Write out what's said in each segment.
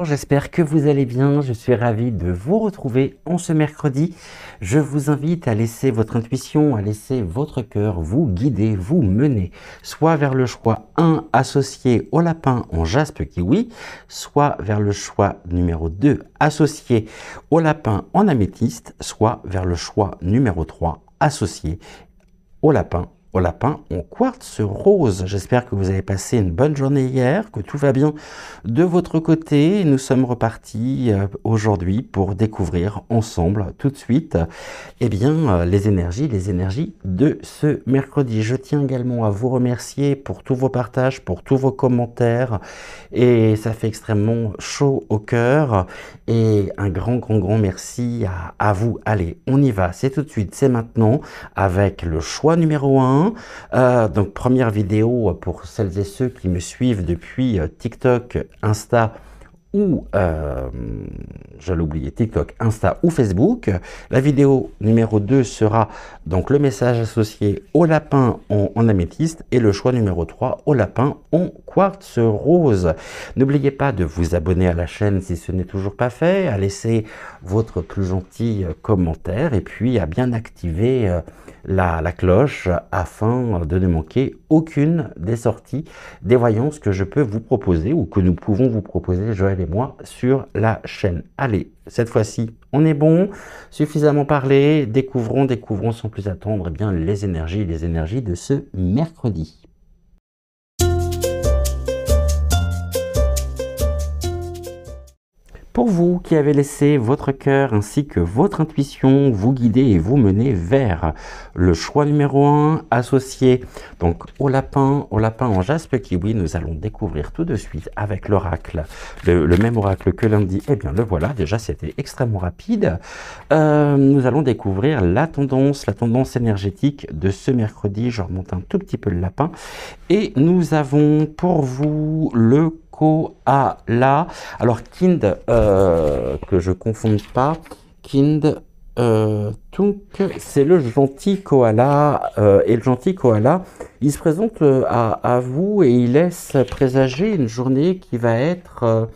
Bonjour, j'espère que vous allez bien. Je suis ravi de vous retrouver en ce mercredi. Je vous invite à laisser votre intuition, à laisser votre cœur vous guider, vous mener, soit vers le choix 1 associé au lapin en jaspe kiwi, soit vers le choix numéro 2 associé au lapin en améthyste, soit vers le choix numéro 3 associé au lapin en quartz rose. J'espère que vous avez passé une bonne journée hier, que tout va bien de votre côté. Nous sommes repartis aujourd'hui pour découvrir ensemble tout de suite les énergies de ce mercredi. Je tiens également à vous remercier pour tous vos partages, pour tous vos commentaires, et ça fait extrêmement chaud au cœur. Et un grand merci à vous. Allez, on y va, c'est tout de suite, c'est maintenant, avec le choix numéro 1. Donc première vidéo pour celles et ceux qui me suivent depuis TikTok, Insta ou j'allais oublier TikTok, Insta ou Facebook. La vidéo numéro 2 sera donc le message associé au lapin en améthyste et le choix numéro 3 au lapin en quartz rose. N'oubliez pas de vous abonner à la chaîne si ce n'est toujours pas fait, à laisser votre plus gentil commentaire et puis à bien activer la cloche afin de ne manquer aucune des sorties des voyances que je peux vous proposer ou que nous pouvons vous proposer, Joël et moi, sur la chaîne. Allez, cette fois-ci, on est bon, suffisamment parlé, découvrons sans plus attendre les énergies de ce mercredi. Pour vous qui avez laissé votre cœur ainsi que votre intuition vous guider et vous mener vers le choix numéro 1 associé donc au lapin en jaspe kiwi, nous allons découvrir tout de suite avec l'oracle, le même oracle que lundi. Eh bien le voilà, déjà c'était extrêmement rapide. Nous allons découvrir la tendance énergétique de ce mercredi. Je remonte un tout petit peu le lapin et nous avons pour vous le koala. Alors Kind, que je confonde pas, Kind c'est le gentil koala, et le gentil koala, il se présente à vous et il laisse présager une journée qui va être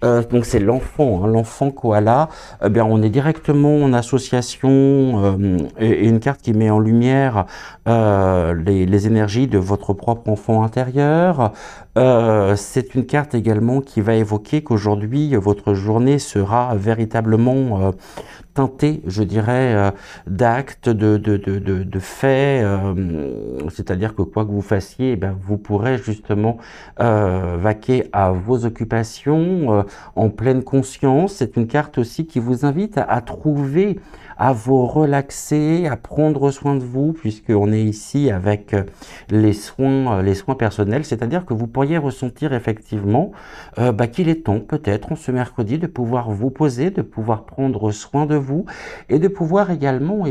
donc c'est l'enfant koala. On est directement en association et une carte qui met en lumière les énergies de votre propre enfant intérieur. C'est une carte également qui va évoquer qu'aujourd'hui votre journée sera véritablement teintée, je dirais, d'actes, de faits, c'est-à-dire que quoi que vous fassiez, vous pourrez justement vaquer à vos occupations en pleine conscience. C'est une carte aussi qui vous invite à trouver, à vous relaxer, à prendre soin de vous, puisqu'on est ici avec les soins personnels, c'est-à-dire que vous pourriez ressentir effectivement qu'il est temps peut-être en ce mercredi de pouvoir vous poser, de pouvoir prendre soin de vous et de pouvoir également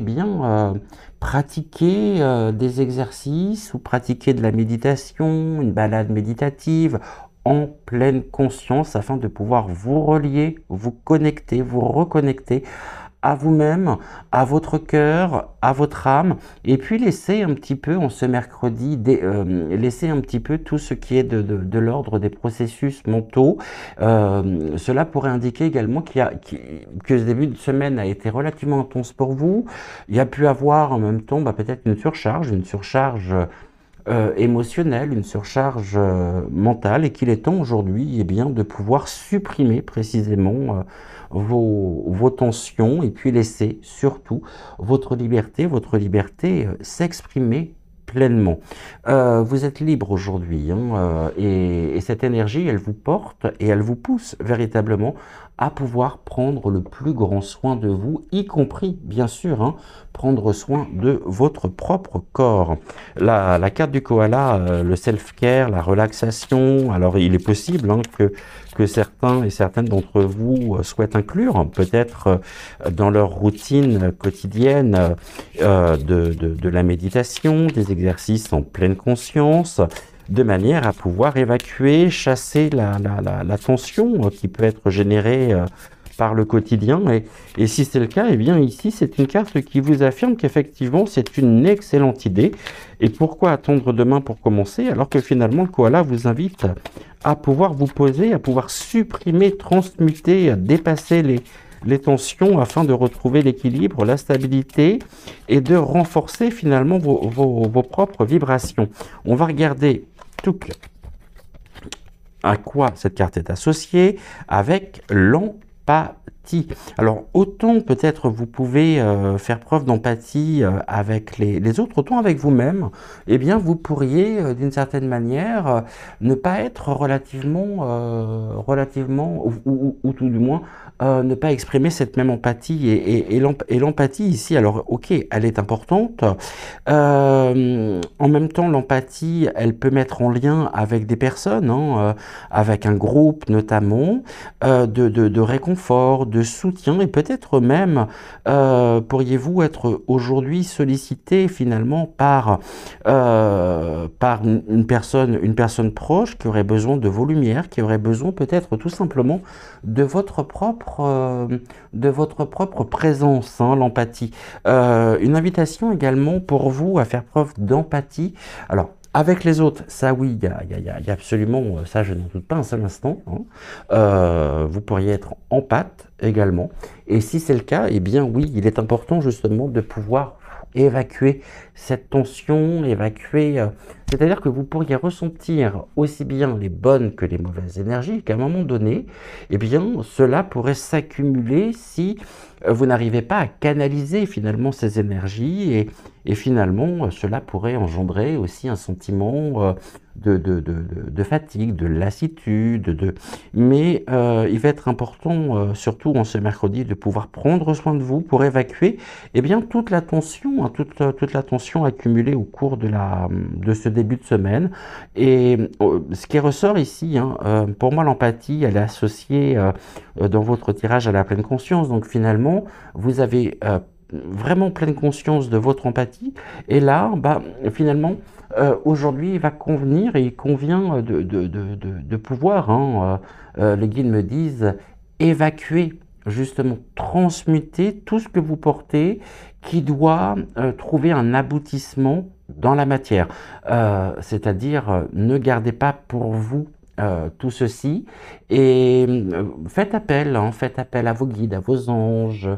pratiquer des exercices ou pratiquer de la méditation, une balade méditative en pleine conscience afin de pouvoir vous relier, vous connecter, vous reconnecter à vous-même, à votre cœur, à votre âme, et puis laisser un petit peu en ce mercredi, laisser un petit peu tout ce qui est de l'ordre des processus mentaux. Cela pourrait indiquer également que ce début de semaine a été relativement intense pour vous. Il y a pu avoir en même temps peut-être une surcharge émotionnelle, une surcharge mentale, et qu'il est temps aujourd'hui de pouvoir supprimer précisément vos tensions et puis laisser surtout votre liberté s'exprimer pleinement. Vous êtes libre aujourd'hui et cette énergie, elle vous porte et elle vous pousse véritablement à pouvoir prendre le plus grand soin de vous, y compris, bien sûr, prendre soin de votre propre corps. La carte du koala, le self-care, la relaxation, alors il est possible que certains et certaines d'entre vous souhaitent inclure, peut-être dans leur routine quotidienne, de la méditation, des exercices en pleine conscience, de manière à pouvoir évacuer, chasser la tension qui peut être générée par le quotidien. Et si c'est le cas, eh bien ici, c'est une carte qui vous affirme qu'effectivement, c'est une excellente idée. Et pourquoi attendre demain pour commencer, alors que finalement, le koala vous invite à pouvoir vous poser, à pouvoir supprimer, transmuter, à dépasser les tensions afin de retrouver l'équilibre, la stabilité et de renforcer finalement vos propres vibrations. On va regarder tout à quoi cette carte est associée avec l'empathie. Alors, autant peut-être vous pouvez faire preuve d'empathie avec les autres, autant avec vous-même, eh bien, vous pourriez, d'une certaine manière, ne pas être relativement, ou tout du moins, ne pas exprimer cette même empathie. Et l'empathie ici, alors, ok, elle est importante. En même temps, l'empathie, elle peut mettre en lien avec des personnes, hein, avec un groupe notamment, de réconfort, de soutien, et peut-être même pourriez-vous être aujourd'hui sollicité finalement par une personne proche qui aurait besoin de vos lumières, qui aurait besoin peut-être tout simplement de votre propre présence, hein, l'empathie. Une invitation également pour vous à faire preuve d'empathie. Alors, avec les autres, ça oui, il y a absolument, ça je n'en doute pas un seul instant, hein. Vous pourriez être empathe également. Et si c'est le cas, eh bien oui, il est important justement de pouvoir évacuer cette tension, c'est-à-dire que vous pourriez ressentir aussi bien les bonnes que les mauvaises énergies, qu'à un moment donné, eh bien cela pourrait s'accumuler si vous n'arrivez pas à canaliser finalement ces énergies et finalement cela pourrait engendrer aussi un sentiment de fatigue, de lassitude, mais il va être important, surtout en ce mercredi, de pouvoir prendre soin de vous pour évacuer eh bien, toute la tension, hein, toute la tension accumulée au cours de ce début de semaine. Et ce qui ressort ici, hein, pour moi l'empathie, elle est associée dans votre tirage à la pleine conscience, donc finalement vous avez vraiment pleine conscience de votre empathie, et là, bah, finalement, aujourd'hui, il va convenir et il convient de pouvoir, hein, les guides me disent, évacuer, justement, transmuter tout ce que vous portez qui doit trouver un aboutissement dans la matière. C'est-à-dire, ne gardez pas pour vous tout ceci et faites appel à vos guides, à vos anges,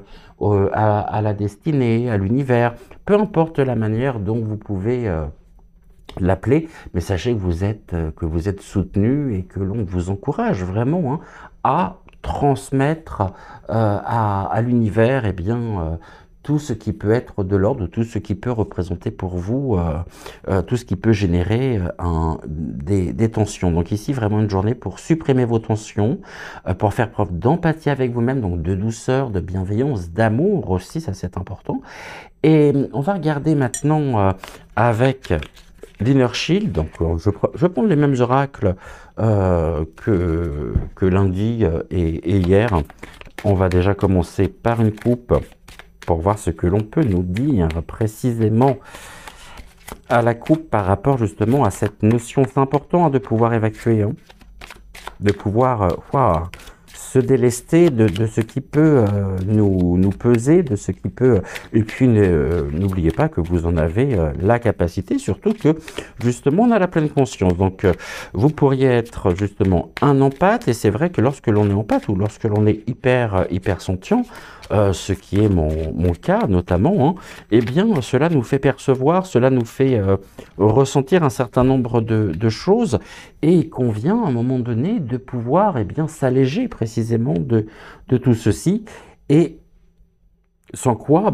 à la destinée, à l'univers, peu importe la manière dont vous pouvez l'appeler, mais sachez que vous êtes soutenu et que l'on vous encourage vraiment, hein, à transmettre à l'univers eh bien, tout ce qui peut être de l'ordre, tout ce qui peut représenter pour vous, tout ce qui peut générer des tensions. Donc ici, vraiment une journée pour supprimer vos tensions, pour faire preuve d'empathie avec vous-même, donc de douceur, de bienveillance, d'amour aussi, ça c'est important. Et on va regarder maintenant avec l'Inner Shield. Donc je prends les mêmes oracles que lundi et hier. On va déjà commencer par une coupe pour voir ce que l'on peut nous dire précisément à la coupe par rapport justement à cette notion. C'est important, hein, de pouvoir évacuer, hein, de pouvoir se délester de ce qui peut nous peser, de ce qui peut... Et puis n'oubliez pas que vous en avez la capacité, surtout que justement on a la pleine conscience. Donc vous pourriez être justement un empathe, et c'est vrai que lorsque l'on est empathe ou lorsque l'on est hyper sentient, ce qui est mon cas notamment, hein, eh bien cela nous fait percevoir, cela nous fait ressentir un certain nombre de choses, et il convient à un moment donné de pouvoir eh bien s'alléger précisément de tout ceci, et sans quoi,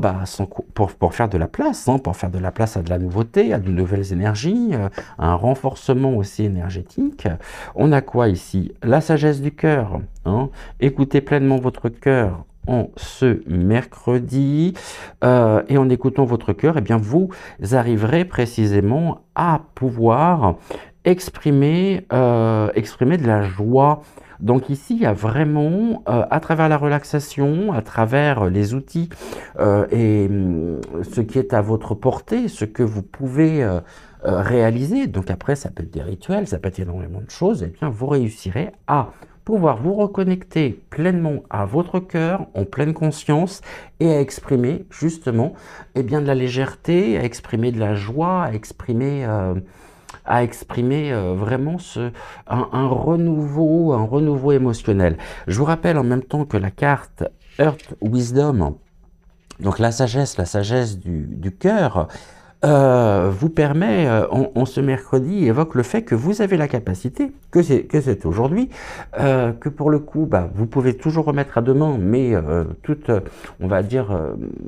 pour faire de la place, hein, pour faire de la place à de la nouveauté, à de nouvelles énergies, à un renforcement aussi énergétique. On a quoi ici? La sagesse du cœur, hein. Écoutez pleinement votre cœur en ce mercredi, et en écoutant votre cœur, eh bien vous arriverez précisément à pouvoir exprimer de la joie. Donc ici, il y a vraiment, à travers la relaxation, à travers les outils et ce qui est à votre portée, ce que vous pouvez réaliser, donc après ça peut être des rituels, ça peut être énormément de choses, et bien vous réussirez à pouvoir vous reconnecter pleinement à votre cœur, en pleine conscience, et à exprimer justement eh bien, de la légèreté, à exprimer de la joie, à exprimer vraiment un renouveau émotionnel. Je vous rappelle en même temps que la carte Earth Wisdom, donc la sagesse du cœur, vous permet, en ce mercredi, évoque le fait que vous avez la capacité, que c'est aujourd'hui, que pour le coup, bah, vous pouvez toujours remettre à demain, mais on va dire,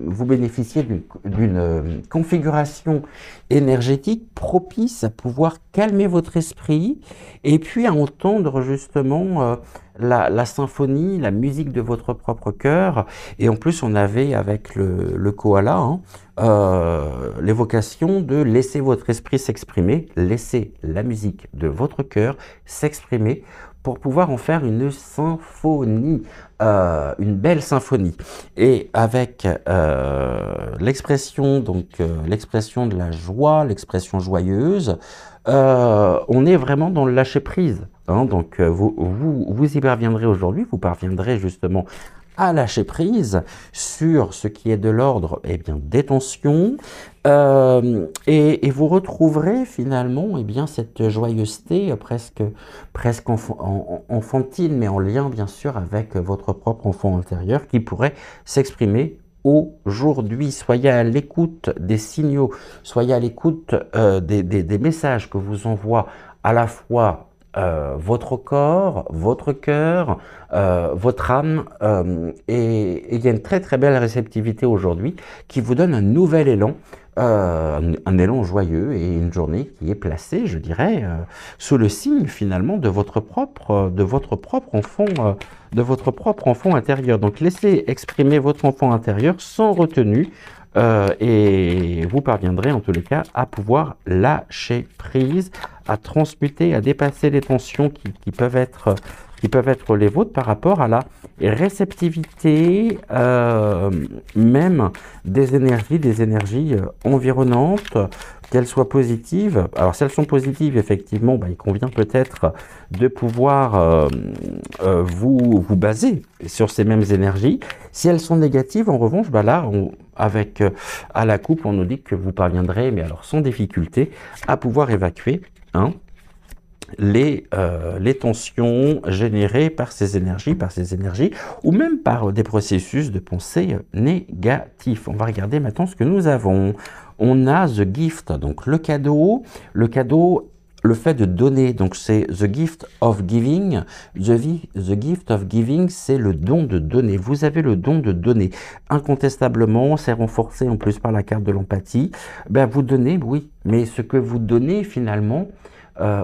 vous bénéficiez d'une configuration énergétique propice à pouvoir calmer votre esprit et puis à entendre justement la symphonie, la musique de votre propre cœur. Et en plus, on avait avec le koala, hein, l'évocation de laisser votre esprit s'exprimer, laisser la musique de votre cœur s'exprimer pour pouvoir en faire une symphonie, une belle symphonie. Et avec l'expression l'expression de la joie, l'expression joyeuse, on est vraiment dans le lâcher prise. Hein, donc vous y parviendrez aujourd'hui, vous parviendrez justement à lâcher prise sur ce qui est de l'ordre eh bien, des tensions et vous retrouverez finalement eh bien, cette joyeuseté presque enfantine, mais en lien bien sûr avec votre propre enfant intérieur qui pourrait s'exprimer aujourd'hui. Soyez à l'écoute des signaux, soyez à l'écoute des messages que vous envoie à la fois votre corps, votre cœur, votre âme, et il y a une très très belle réceptivité aujourd'hui qui vous donne un nouvel élan, un élan joyeux et une journée qui est placée, je dirais, sous le signe finalement de votre propre enfant, de votre propre enfant intérieur. Donc laissez exprimer votre enfant intérieur sans retenue. Et vous parviendrez en tous les cas à pouvoir lâcher prise, à transmuter, à dépasser les tensions qui peuvent être les vôtres par rapport à la réceptivité même des énergies environnantes, qu'elles soient positives. Alors si elles sont positives, effectivement, bah, il convient peut-être de pouvoir vous baser sur ces mêmes énergies. Si elles sont négatives, en revanche, bah là, avec à la coupe, on nous dit que vous parviendrez, mais alors sans difficulté, à pouvoir évacuer les tensions générées par ces énergies, ou même par des processus de pensée négatifs. On va regarder maintenant ce que nous avons. On a The Gift, donc le cadeau, le fait de donner, donc c'est The Gift of Giving. The Gift of Giving, c'est le don de donner. Vous avez le don de donner. Incontestablement, c'est renforcé en plus par la carte de l'empathie. Ben, vous donnez, oui, mais ce que vous donnez finalement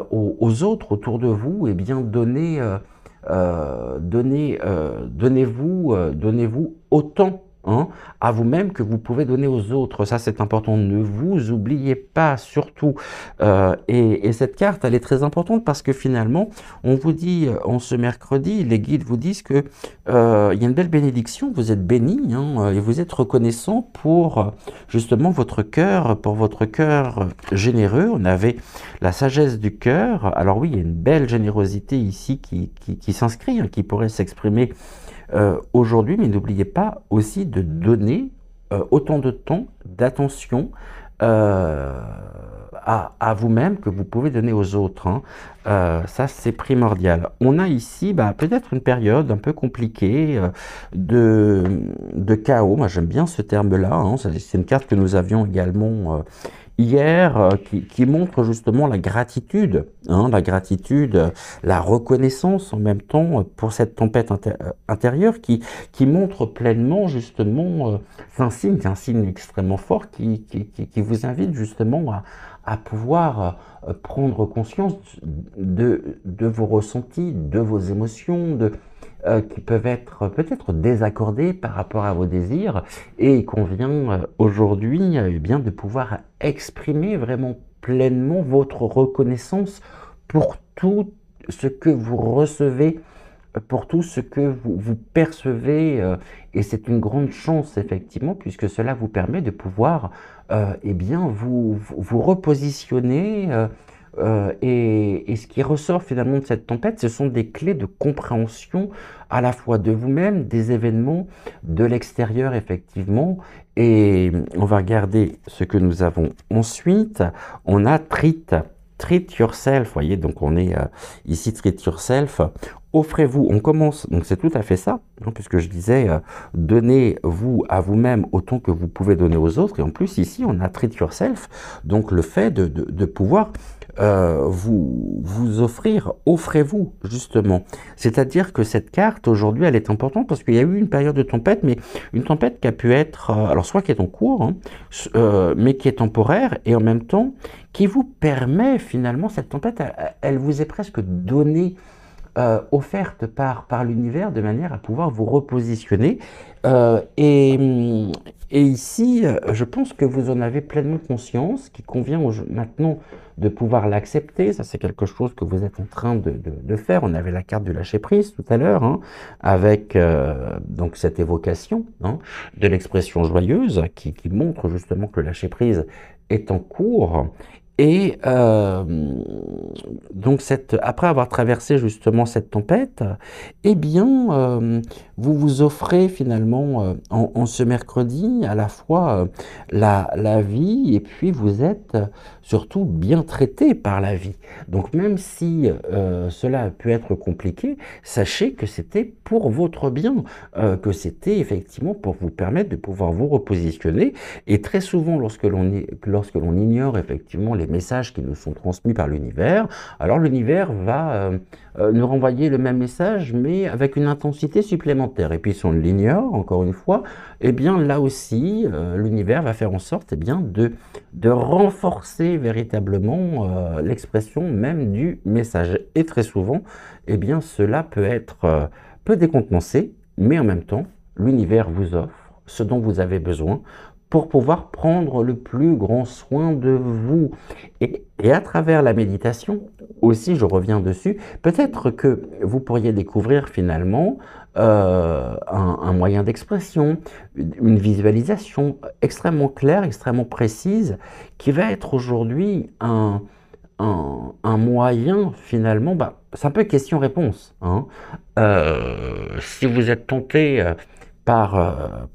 aux autres autour de vous, eh bien, donnez-vous autant hein, à vous-même que vous pouvez donner aux autres. Ça, c'est important. Ne vous oubliez pas, surtout. Et cette carte, elle est très importante parce que finalement, on vous dit, en ce mercredi, les guides vous disent que il y a une belle bénédiction, vous êtes béni hein, et vous êtes reconnaissant pour justement pour votre cœur généreux. On avait la sagesse du cœur. Alors oui, il y a une belle générosité ici qui s'inscrit, hein, qui pourrait s'exprimer aujourd'hui, mais n'oubliez pas aussi de donner autant de temps, d'attention à vous-même que vous pouvez donner aux autres. Hein. Ça, c'est primordial. On a ici peut-être une période un peu compliquée de chaos. Moi, j'aime bien ce terme-là. Hein. C'est une carte que nous avions également hier, qui montre justement la gratitude, hein, la reconnaissance en même temps pour cette tempête intérieure qui montre pleinement justement, c'est un signe extrêmement fort qui vous invite justement à pouvoir prendre conscience de vos ressentis, de vos émotions, qui peuvent être peut-être désaccordés par rapport à vos désirs, et il convient aujourd'hui eh bien de pouvoir exprimer vraiment pleinement votre reconnaissance pour tout ce que vous recevez, pour tout ce que vous percevez, et c'est une grande chance effectivement puisque cela vous permet de pouvoir eh bien vous repositionner, Et ce qui ressort finalement de cette tempête, ce sont des clés de compréhension à la fois de vous-même, des événements, de l'extérieur effectivement. Et on va regarder ce que nous avons ensuite. On a treat. Treat yourself, voyez, donc on est ici treat yourself. Offrez-vous, on commence, donc c'est tout à fait ça, hein, puisque je disais, donnez-vous à vous-même autant que vous pouvez donner aux autres. Et en plus, ici, on a treat yourself, donc le fait de pouvoir vous offrir, offrez-vous justement. C'est-à-dire que cette carte aujourd'hui, elle est importante parce qu'il y a eu une période de tempête, mais une tempête qui a pu être, alors soit qui est en cours, hein, mais qui est temporaire et en même temps qui vous permet finalement, cette tempête, elle vous est presque donnée, offerte par l'univers de manière à pouvoir vous repositionner. Et ici, je pense que vous en avez pleinement conscience, qu'il convient maintenant de pouvoir l'accepter. Ça, c'est quelque chose que vous êtes en train de faire. On avait la carte du lâcher-prise tout à l'heure, hein, avec donc cette évocation, hein, de l'expression joyeuse qui montre justement que le lâcher-prise est en cours. Et donc après avoir traversé justement cette tempête, eh bien, vous vous offrez finalement en ce mercredi à la fois la vie et puis vous êtes surtout bien traité par la vie. Donc même si cela a pu être compliqué, sachez que c'était pour votre bien, que c'était effectivement pour vous permettre de pouvoir vous repositionner. Et très souvent, lorsque l'on ignore effectivement les messages qui nous sont transmis par l'univers, alors l'univers va nous renvoyer le même message, mais avec une intensité supplémentaire. Et puis si on l'ignore, encore une fois, eh bien là aussi, l'univers va faire en sorte eh bien, de renforcer véritablement l'expression même du message. Et très souvent, eh bien, cela peut être peu décontenancé, mais en même temps, l'univers vous offre ce dont vous avez besoin pour pouvoir prendre le plus grand soin de vous. Et à travers la méditation, aussi je reviens dessus, peut-être que vous pourriez découvrir finalement un moyen d'expression, une visualisation extrêmement claire, extrêmement précise, qui va être aujourd'hui un moyen finalement, c'est un peu question-réponse, hein. Si vous êtes tenté par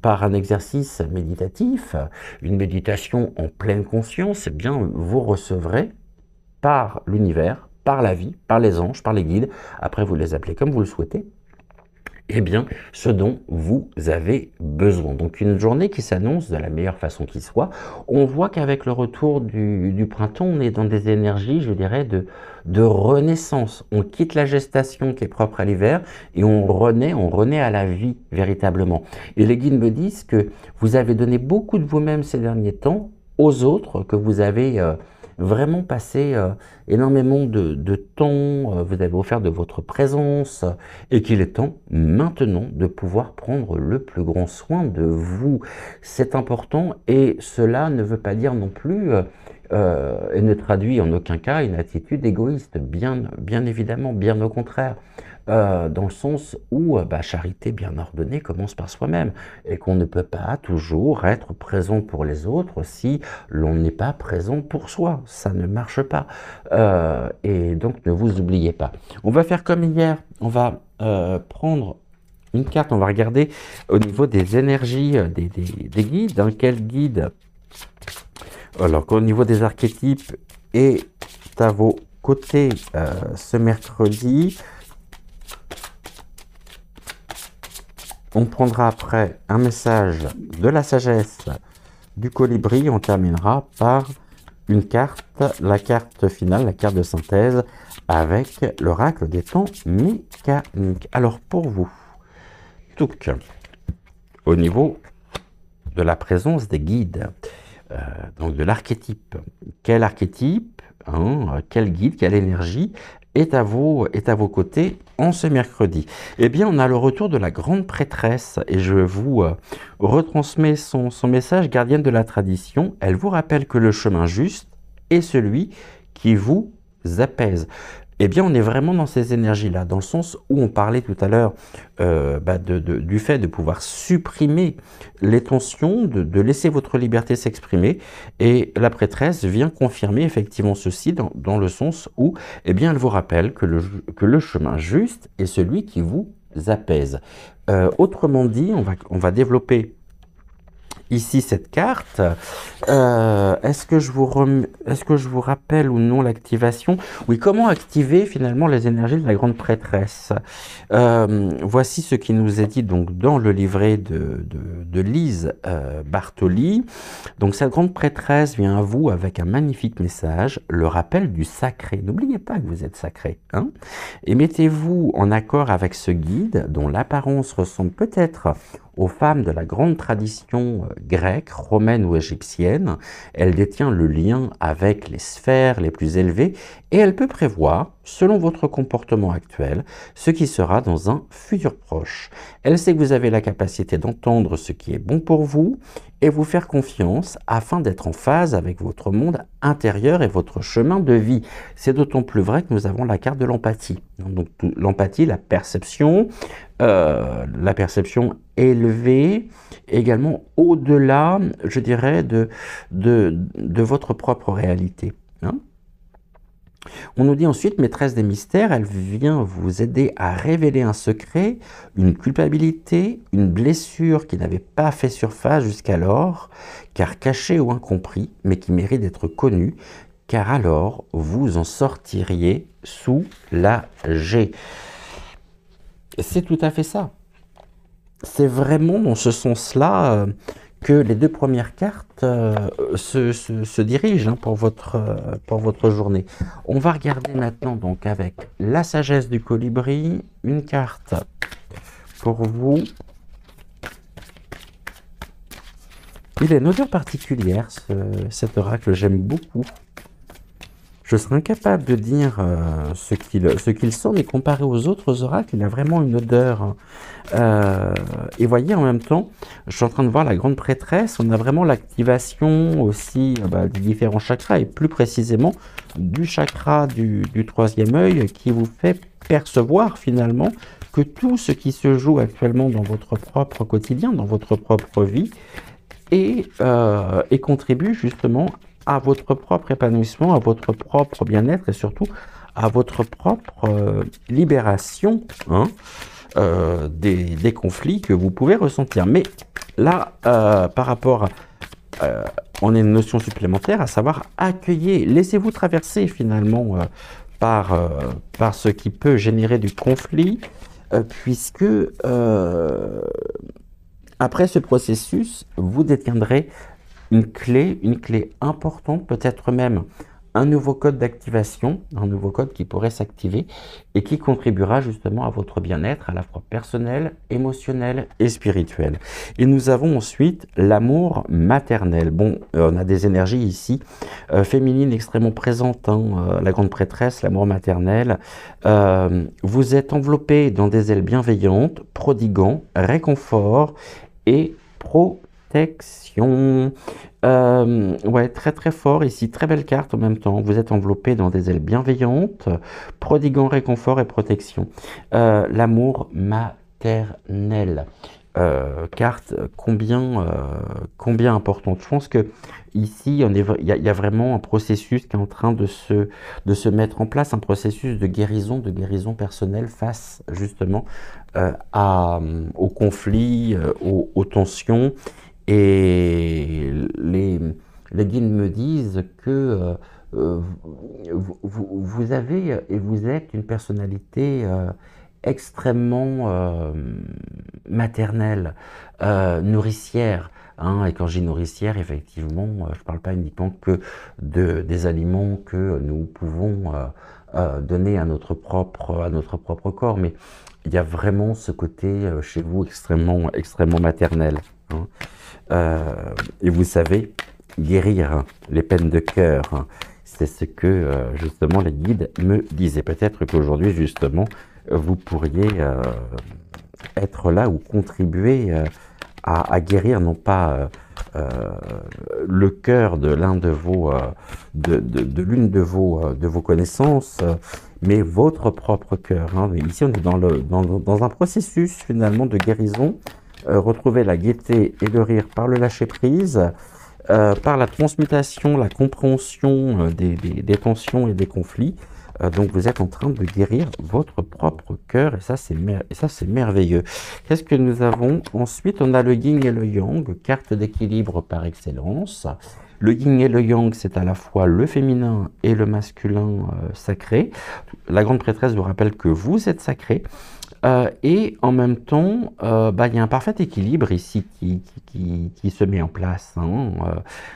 un exercice méditatif, une méditation en pleine conscience, eh bien, vous recevrez par l'univers, par la vie, par les anges, par les guides, après vous les appelez comme vous le souhaitez, eh bien, ce dont vous avez besoin. Donc une journée qui s'annonce de la meilleure façon qui soit. On voit qu'avec le retour du printemps, on est dans des énergies, je dirais, de renaissance. On quitte la gestation qui est propre à l'hiver et on renaît à la vie véritablement. Et les guides me disent que vous avez donné beaucoup de vous-même ces derniers temps aux autres, que vous avez vraiment passé énormément de temps, vous avez offert de votre présence, et qu'il est temps maintenant de pouvoir prendre le plus grand soin de vous. C'est important et cela ne veut pas dire non plus, et ne traduit en aucun cas une attitude égoïste, bien évidemment, bien au contraire. Dans le sens où charité bien ordonnée commence par soi-même et qu'on ne peut pas toujours être présent pour les autres si l'on n'est pas présent pour soi. Ça ne marche pas. Et donc ne vous oubliez pas. On va faire comme hier, on va prendre une carte, on va regarder au niveau des énergies des guides, dans quel guide, alors qu'au niveau des archétypes est à vos côtés ce mercredi. On prendra après un message de la sagesse du colibri. On terminera par une carte, la carte finale, la carte de synthèse avec l'oracle des temps mécaniques. Alors pour vous, Touk, au niveau de la présence des guides, donc de l'archétype, quel archétype, hein, quel guide, quelle énergie est à vos côtés en ce mercredi? Eh bien, on a le retour de la grande prêtresse et je vous retransmets son message, gardienne de la tradition. Elle vous rappelle que le chemin juste est celui qui vous apaise. eh bien, on est vraiment dans ces énergies-là, dans le sens où on parlait tout à l'heure du fait de pouvoir supprimer les tensions, de laisser votre liberté s'exprimer. Et la prêtresse vient confirmer effectivement ceci dans le sens où, eh bien, elle vous rappelle que le chemin juste est celui qui vous apaise. Autrement dit, on va développer ici cette carte. Est-ce que je vous rappelle ou non l'activation? Oui, comment activer finalement les énergies de la grande prêtresse? Voici ce qui nous est dit donc dans le livret de Lise Bartoli. Donc cette grande prêtresse vient à vous avec un magnifique message, le rappel du sacré. N'oubliez pas que vous êtes sacré, hein? Et mettez-vous en accord avec ce guide dont l'apparence ressemble peut-être aux femmes de la grande tradition grecque, romaine ou égyptienne. Elle détient le lien avec les sphères les plus élevées et elle peut prévoir, selon votre comportement actuel, ce qui sera dans un futur proche. Elle sait que vous avez la capacité d'entendre ce qui est bon pour vous et vous faire confiance afin d'être en phase avec votre monde intérieur et votre chemin de vie. C'est d'autant plus vrai que nous avons la carte de l'empathie. Donc l'empathie, la perception élevée, également au-delà, je dirais, de votre propre réalité, hein. On nous dit ensuite, maîtresse des mystères, elle vient vous aider à révéler un secret, une culpabilité, une blessure qui n'avait pas fait surface jusqu'alors, car caché ou incompris, mais qui mérite d'être connu, car alors vous en sortiriez soulagé. C'est tout à fait ça. C'est vraiment dans ce sens-là que les deux premières cartes se dirigent, hein, pour votre journée. On va regarder maintenant donc avec la sagesse du colibri, une carte pour vous. Il a une odeur particulière, cet oracle, j'aime beaucoup. Je serais incapable de dire ce qu'il sent, mais comparé aux autres oracles, il a vraiment une odeur. Et voyez, en même temps, je suis en train de voir la grande prêtresse, on a vraiment l'activation aussi des différents chakras, et plus précisément du chakra du troisième œil, qui vous fait percevoir finalement que tout ce qui se joue actuellement dans votre propre quotidien, dans votre propre vie, et contribue justement à votre propre épanouissement, à votre propre bien-être et surtout à votre propre libération, hein, des conflits que vous pouvez ressentir. Mais là, par rapport on a une notion supplémentaire, à savoir accueillir, laissez-vous traverser finalement par ce qui peut générer du conflit, puisque après ce processus, vous détiendrez une clé importante, peut-être même un nouveau code d'activation, un nouveau code qui pourrait s'activer et qui contribuera justement à votre bien-être, à la fois personnel, émotionnel et spirituel. Et nous avons ensuite l'amour maternel. Bon, on a des énergies ici féminines extrêmement présentes, hein, la grande prêtresse, l'amour maternel. Vous êtes enveloppé dans des ailes bienveillantes, prodiguant réconfort et protection. Ouais, très très fort ici, très belle carte en même temps. Vous êtes enveloppé dans des ailes bienveillantes, prodiguant réconfort et protection. L'amour maternel. Carte combien importante. Je pense que ici il y a vraiment un processus qui est en train de se mettre en place, un processus de guérison personnelle face justement aux conflits, aux tensions. Et les guides me disent que vous avez et vous êtes une personnalité extrêmement maternelle, nourricière, hein. Et quand je dis nourricière, effectivement, je ne parle pas uniquement que des aliments que nous pouvons donner à notre propre corps, mais il y a vraiment ce côté chez vous extrêmement maternel, hein. Et vous savez, guérir les peines de cœur, hein, c'est ce que justement les guides me disaient. Peut-être qu'aujourd'hui justement vous pourriez être là ou contribuer à guérir non pas le cœur de l'un de vos, de l'une de vos connaissances, mais votre propre cœur. Hein. Ici, on est dans un processus finalement de guérison. Retrouver la gaieté et le rire par le lâcher-prise, par la transmutation, la compréhension des tensions et des conflits. Donc vous êtes en train de guérir votre propre cœur et ça c'est merveilleux. Qu'est-ce que nous avons ensuite? On a le yin et le yang, carte d'équilibre par excellence. Le yin et le yang, c'est à la fois le féminin et le masculin sacré. La grande prêtresse vous rappelle que vous êtes sacré. Et en même temps, il y a un parfait équilibre ici qui se met en place. Hein,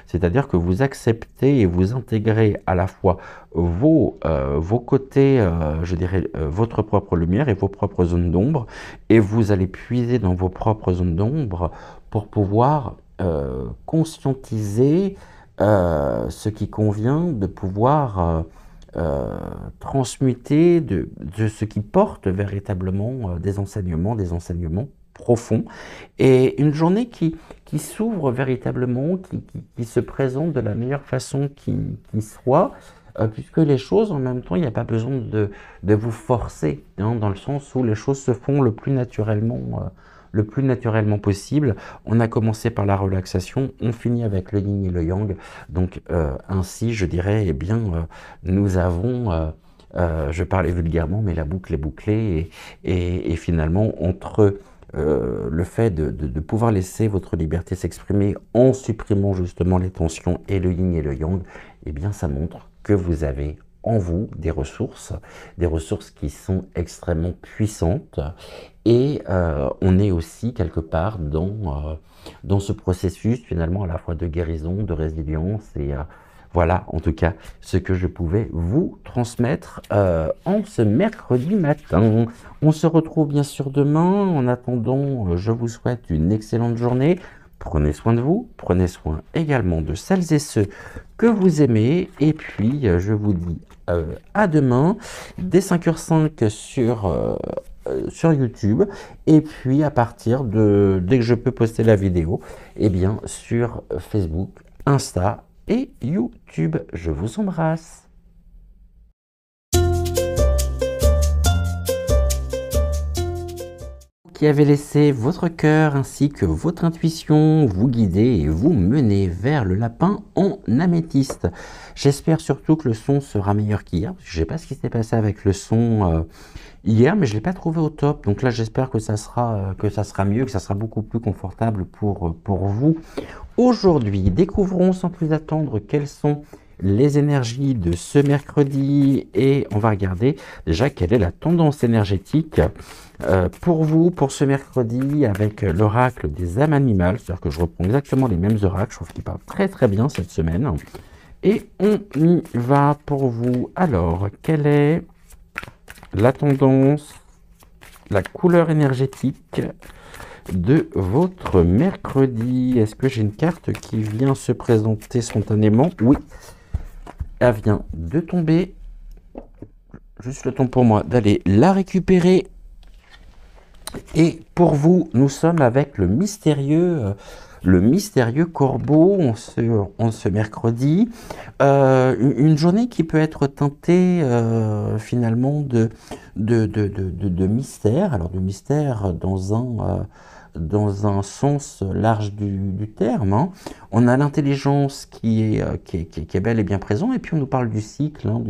c'est-à-dire que vous acceptez et vous intégrez à la fois vos côtés, je dirais, votre propre lumière et vos propres zones d'ombre, et vous allez puiser dans vos propres zones d'ombre pour pouvoir conscientiser ce qui convient de pouvoir transmuter de ce qui porte véritablement des enseignements profonds. Et une journée qui s'ouvre véritablement, qui se présente de la meilleure façon qui soit, puisque les choses, en même temps, il n'y a pas besoin de vous forcer, hein, dans le sens où les choses se font le plus naturellement possible. On a commencé par la relaxation, on finit avec le yin et le yang. Donc ainsi, je dirais, eh bien, nous avons, je parlais vulgairement, mais la boucle est bouclée. Et finalement, entre le fait de pouvoir laisser votre liberté s'exprimer en supprimant justement les tensions et le yin et le yang, eh bien, ça montre que vous avez en vous des ressources qui sont extrêmement puissantes. Et on est aussi quelque part dans ce processus finalement à la fois de guérison, de résilience et voilà en tout cas ce que je pouvais vous transmettre en ce mercredi matin. On se retrouve bien sûr demain. En attendant, je vous souhaite une excellente journée. Prenez soin de vous, prenez soin également de celles et ceux que vous aimez. Et puis, je vous dis à demain, dès 5h05 sur YouTube. Et puis, à partir dès que je peux poster la vidéo, eh bien, sur Facebook, Insta et YouTube. Je vous embrasse. Qui avez laissé votre cœur ainsi que votre intuition vous guider et vous mener vers le lapin en améthyste. J'espère surtout que le son sera meilleur qu'hier, parce que je ne sais pas ce qui s'est passé avec le son hier, mais je ne l'ai pas trouvé au top. Donc là, j'espère que ça sera mieux, que ça sera beaucoup plus confortable pour vous. Aujourd'hui, découvrons sans plus attendre quelles sont les énergies de ce mercredi et on va regarder déjà quelle est la tendance énergétique pour vous, pour ce mercredi avec l'oracle des âmes animales, c'est-à-dire que je reprends exactement les mêmes oracles, je trouve qu'ils parlent très très bien cette semaine. Et on y va pour vous. Alors, quelle est la tendance, la couleur énergétique de votre mercredi? Est-ce que j'ai une carte qui vient se présenter spontanément? Oui, elle vient de tomber. Juste le temps pour moi d'aller la récupérer. Et pour vous, nous sommes avec le mystérieux corbeau en ce mercredi. Une journée qui peut être teintée finalement de mystère. Alors de mystère dans un sens large du terme. Hein. On a l'intelligence qui est bel et bien présent. Et puis on nous parle du cycle, hein,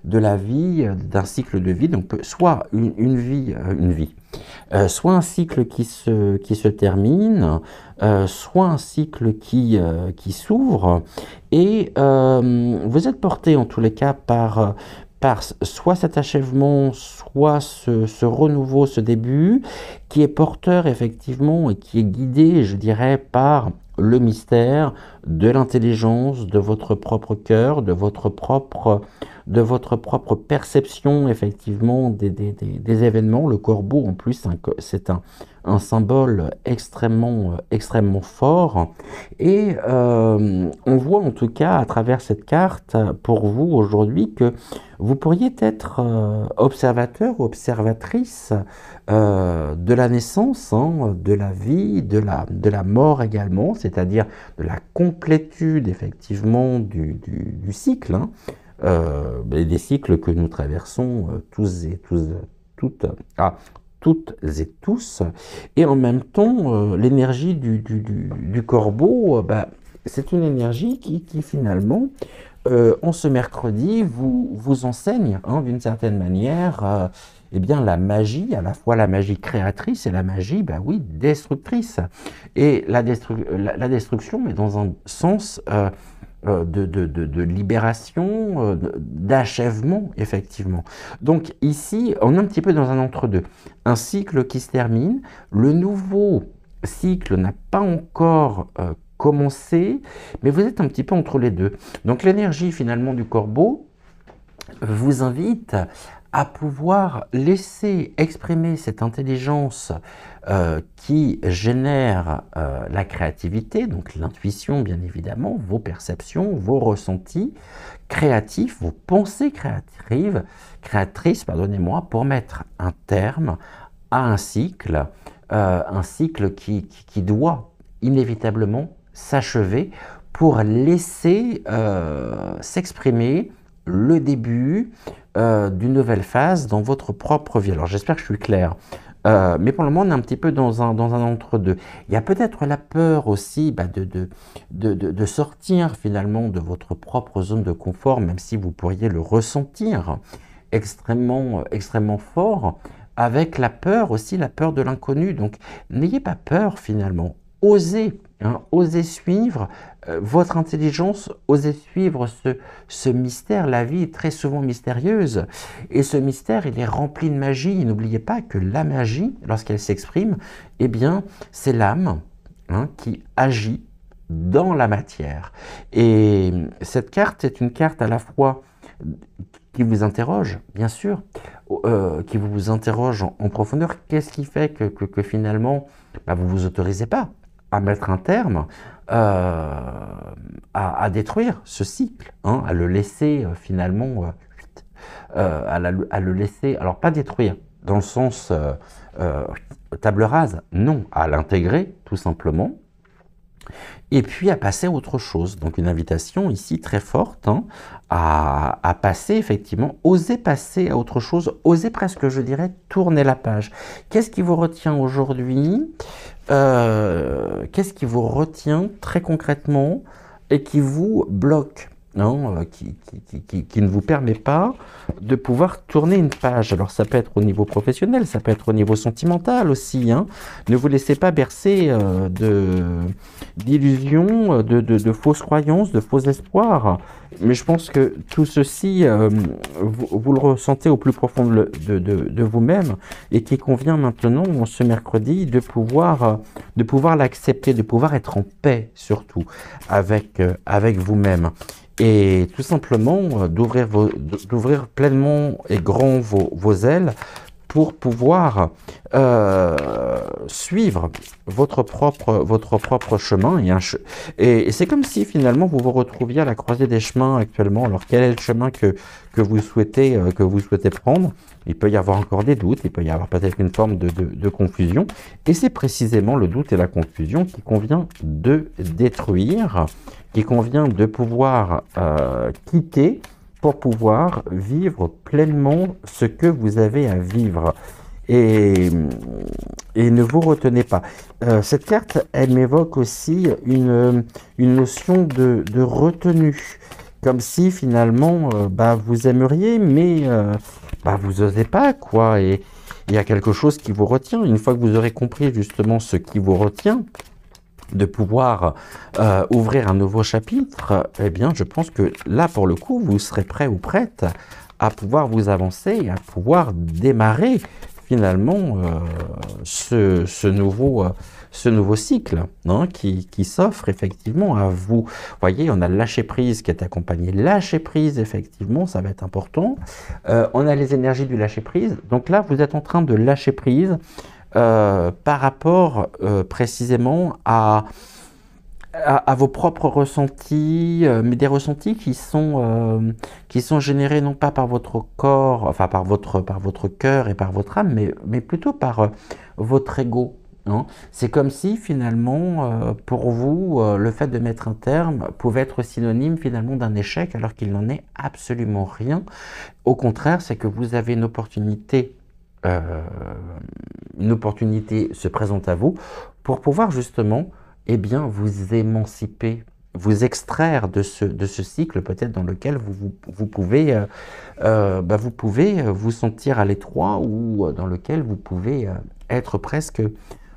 de la vie, d'un cycle de vie, donc soit une vie, soit un cycle qui se termine, soit un cycle qui s'ouvre, et vous êtes porté en tous les cas par soit cet achèvement, soit ce renouveau, ce début, qui est porteur effectivement et qui est guidé, je dirais, par le mystère de l'intelligence, de votre propre cœur, de votre propre perception, effectivement, des événements. Le corbeau, en plus, c'est un symbole extrêmement fort. Et on voit en tout cas, à travers cette carte, pour vous aujourd'hui, que vous pourriez être observateur ou observatrice de la naissance, hein, de la vie, de la mort également, c'est-à-dire de la complétude, effectivement, du cycle, hein, des cycles que nous traversons toutes, toutes et tous. Et en même temps, l'énergie du corbeau, c'est une énergie qui finalement, en ce mercredi, vous enseigne, hein, d'une certaine manière, eh bien, la magie, à la fois la magie créatrice et la magie, oui, destructrice. Et la destruction, mais dans un sens de libération, d'achèvement, effectivement. Donc ici, on est un petit peu dans un entre-deux. Un cycle qui se termine, le nouveau cycle n'a pas encore commencé, mais vous êtes un petit peu entre les deux. Donc l'énergie finalement du corbeau vous invite à pouvoir laisser exprimer cette intelligence qui génère la créativité, donc l'intuition bien évidemment, vos perceptions, vos ressentis créatifs, vos pensées créatrices, pardonnez-moi, pour mettre un terme à un cycle qui doit inévitablement s'achever pour laisser s'exprimer le début d'une nouvelle phase dans votre propre vie. Alors j'espère que je suis clair, mais pour le moment on est un petit peu dans un entre-deux. Il y a peut-être la peur aussi de sortir finalement de votre propre zone de confort, même si vous pourriez le ressentir extrêmement fort, avec la peur aussi, la peur de l'inconnu. Donc n'ayez pas peur finalement, osez. Osez suivre votre intelligence, osez suivre ce mystère. La vie est très souvent mystérieuse et ce mystère, il est rempli de magie. N'oubliez pas que la magie, lorsqu'elle s'exprime, eh bien, c'est l'âme qui agit dans la matière. Et cette carte est une carte à la fois qui vous interroge, bien sûr, qui vous interroge en profondeur. Qu'est-ce qui fait que finalement, vous ne vous autorisez pas à mettre un terme, à détruire ce cycle, à le laisser finalement, à le laisser, alors pas détruire dans le sens table rase, non, à l'intégrer tout simplement, et puis à passer à autre chose. Donc une invitation ici très forte à passer effectivement, oser passer à autre chose, oser presque, je dirais, tourner la page. Qu'est-ce qui vous retient aujourd'hui? Qu'est-ce qui vous retient très concrètement et qui vous bloque, qui ne vous permet pas de pouvoir tourner une page? Alors ça peut être au niveau professionnel, ça peut être au niveau sentimental aussi. Ne vous laissez pas bercer d'illusions, de fausses croyances, de faux espoirs. Mais je pense que tout ceci, vous le ressentez au plus profond de vous-même et qu'il convient maintenant, ce mercredi, de pouvoir l'accepter, de pouvoir être en paix surtout avec vous-même. Et tout simplement d'ouvrir pleinement et grand vos ailes pour pouvoir suivre votre propre chemin. Et c'est comme si finalement vous vous retrouviez à la croisée des chemins actuellement. Alors quel est le chemin que vous souhaitez prendre? Il peut y avoir encore des doutes, il peut y avoir peut-être une forme de confusion. Et c'est précisément le doute et la confusion qui convient de détruire, qui convient de pouvoir quitter pour pouvoir vivre pleinement ce que vous avez à vivre. Et ne vous retenez pas. Cette carte, elle m'évoque aussi une notion de retenue. Comme si finalement, vous aimeriez, mais vous n'osez pas, quoi. Et il y a quelque chose qui vous retient. Une fois que vous aurez compris justement ce qui vous retient, de pouvoir ouvrir un nouveau chapitre, eh bien, je pense que là, pour le coup, vous serez prêt ou prête à pouvoir vous avancer et à pouvoir démarrer finalement ce nouveau cycle hein, qui s'offre effectivement à vous. Vous voyez, on a le lâcher-prise qui est accompagné. Lâcher-prise, effectivement, ça va être important. On a les énergies du lâcher-prise. Donc là, vous êtes en train de lâcher prise par rapport précisément à vos propres ressentis, mais des ressentis qui sont générés non pas par votre corps, enfin par votre cœur et par votre âme, mais plutôt par votre ego. Hein. C'est comme si finalement, pour vous, le fait de mettre un terme pouvait être synonyme finalement d'un échec, alors qu'il n'en est absolument rien. Au contraire, c'est que vous avez une opportunité se présente à vous pour pouvoir justement eh bien, vous émanciper, vous extraire de ce cycle peut-être dans lequel vous pouvez vous sentir à l'étroit ou dans lequel vous pouvez être presque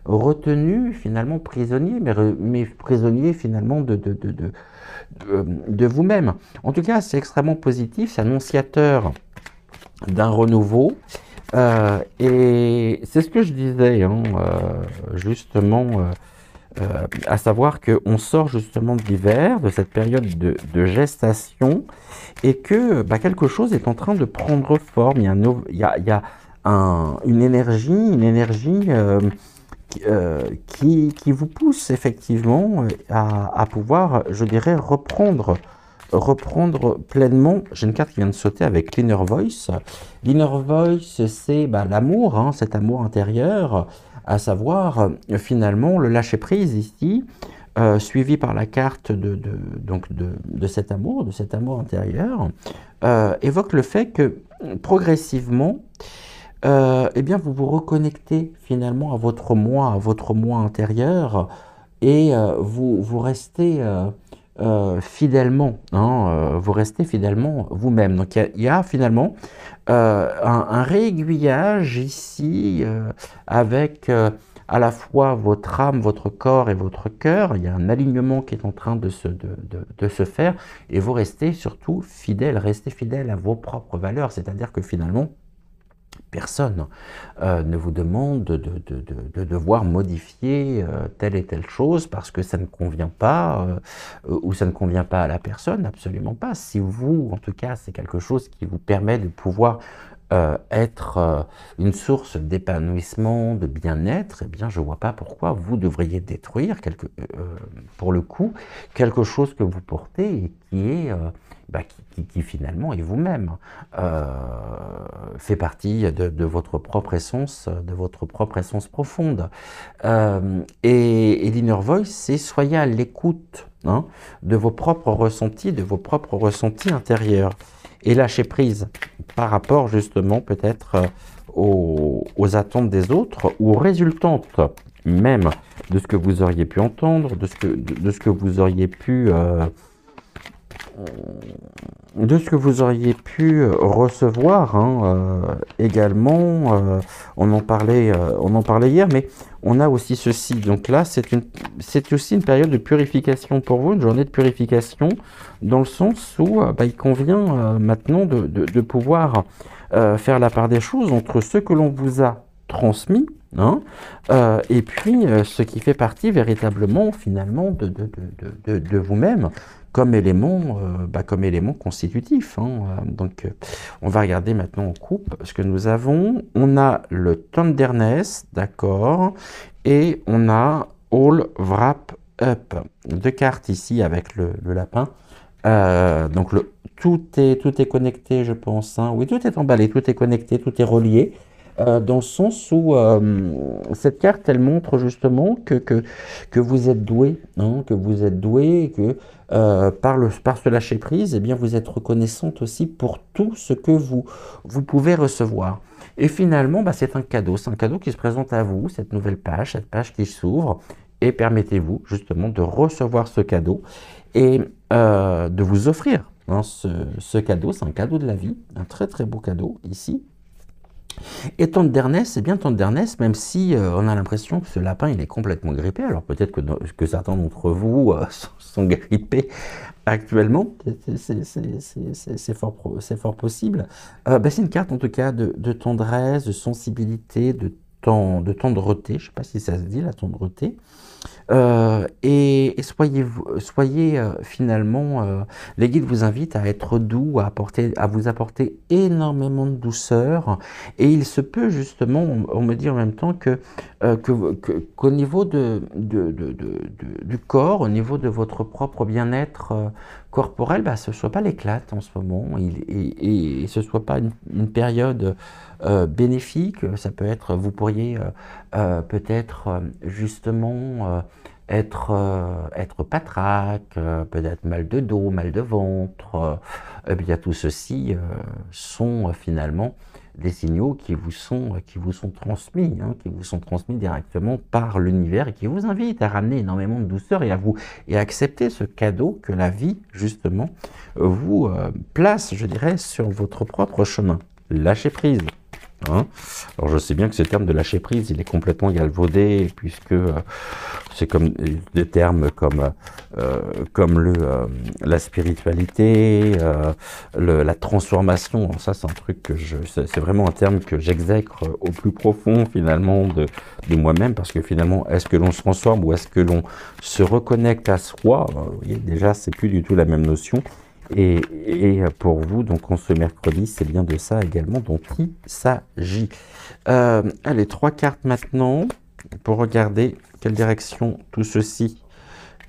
retenu, finalement prisonnier, mais prisonnier finalement de vous-même. En tout cas, c'est extrêmement positif, c'est annonciateur d'un renouveau. Et c'est ce que je disais, hein, justement, à savoir qu'on sort justement de l'hiver, de cette période de gestation, et que quelque chose est en train de prendre forme. Il y a une énergie qui vous pousse effectivement à pouvoir, je dirais, reprendre pleinement. J'ai une carte qui vient de sauter avec l'Inner Voice. L'Inner Voice, c'est l'amour, hein, cet amour intérieur, à savoir finalement le lâcher-prise ici, suivi par la carte de cet amour intérieur, évoque le fait que progressivement, eh bien, vous vous reconnectez finalement à votre moi intérieur, et vous restez fidèlement, hein, vous restez fidèlement vous-même. Donc il y a finalement un réaiguillage ici avec à la fois votre âme, votre corps et votre cœur. Il y a un alignement qui est en train de se faire, et vous restez surtout restez fidèle à vos propres valeurs, c'est-à-dire que finalement, personne ne vous demande de devoir modifier telle et telle chose parce que ça ne convient pas ou ça ne convient pas à la personne, absolument pas. Si vous, en tout cas, c'est quelque chose qui vous permet de pouvoir être une source d'épanouissement, de bien-être, eh bien, je ne vois pas pourquoi vous devriez détruire, pour le coup, quelque chose que vous portez et qui est... qui finalement est vous-même, fait partie de votre propre essence, profonde. Et l'Inner Voice, c'est soyez à l'écoute hein, de vos propres ressentis, intérieurs, et lâcher prise par rapport justement peut-être aux attentes des autres, ou aux résultantes même de ce que vous auriez pu entendre, de ce que vous auriez pu recevoir hein, également. On en parlait hier, mais on a aussi ceci. Donc là, c'est aussi une période de purification pour vous, une journée de purification, dans le sens où il convient maintenant de pouvoir faire la part des choses entre ce que l'on vous a transmis, hein, et puis ce qui fait partie véritablement finalement de vous-même, comme élément constitutif. Hein. Donc, on va regarder maintenant en coupe ce que nous avons. On a le Tenderness, d'accord, et on a All Wrap Up. Deux cartes ici avec le lapin. Donc, tout est connecté, je pense. Hein. Oui, tout est emballé, tout est connecté, tout est relié. Dans le sens où cette carte, elle montre justement que vous êtes doué, hein, et que par ce lâcher-prise, eh bien, vous êtes reconnaissante aussi pour tout ce que vous pouvez recevoir. Et finalement, c'est un cadeau qui se présente à vous, cette nouvelle page, cette page qui s'ouvre, et permettez-vous justement de recevoir ce cadeau et de vous offrir hein, ce cadeau. C'est un cadeau de la vie, un très très beau cadeau ici. Et tenderness, c'est bien tenderness, même si on a l'impression que ce lapin, il est complètement grippé. Alors peut-être que certains d'entre vous sont grippés actuellement, c'est fort possible. Ben, c'est une carte en tout cas de tendresse, de sensibilité, de tendreté. Je ne sais pas si ça se dit, la tendreté. Et soyez finalement, les guides vous invitent à être doux, à vous apporter énormément de douceur. Et il se peut justement, on me dit en même temps qu'au niveau du corps, au niveau de votre propre bien-être corporel, bah, ce ne soit pas l'éclate en ce moment et ce ne soit pas une période bénéfique. Ça peut être, vous pourriez peut-être justement être patraque, peut-être mal de dos, mal de ventre. Eh bien, tout ceci sont finalement des signaux qui vous sont transmis, hein, qui vous sont transmis directement par l'univers et qui vous invitent à ramener énormément de douceur et à accepter ce cadeau que la vie, justement, vous place, je dirais, sur votre propre chemin. Lâchez prise. Hein. Alors je sais bien que ce terme de lâcher prise, il est complètement galvaudé, puisque c'est comme des termes comme la spiritualité, la transformation. Alors ça, c'est un truc que c'est vraiment un terme que j'exècre au plus profond finalement de moi-même, parce que finalement, est-ce que l'on se transforme ou est-ce que l'on se reconnecte à soi? Vous voyez, déjà, c'est plus du tout la même notion. Et pour vous, donc en ce mercredi, c'est bien de ça également dont il s'agit. Allez, 3 cartes maintenant pour regarder quelle direction tout ceci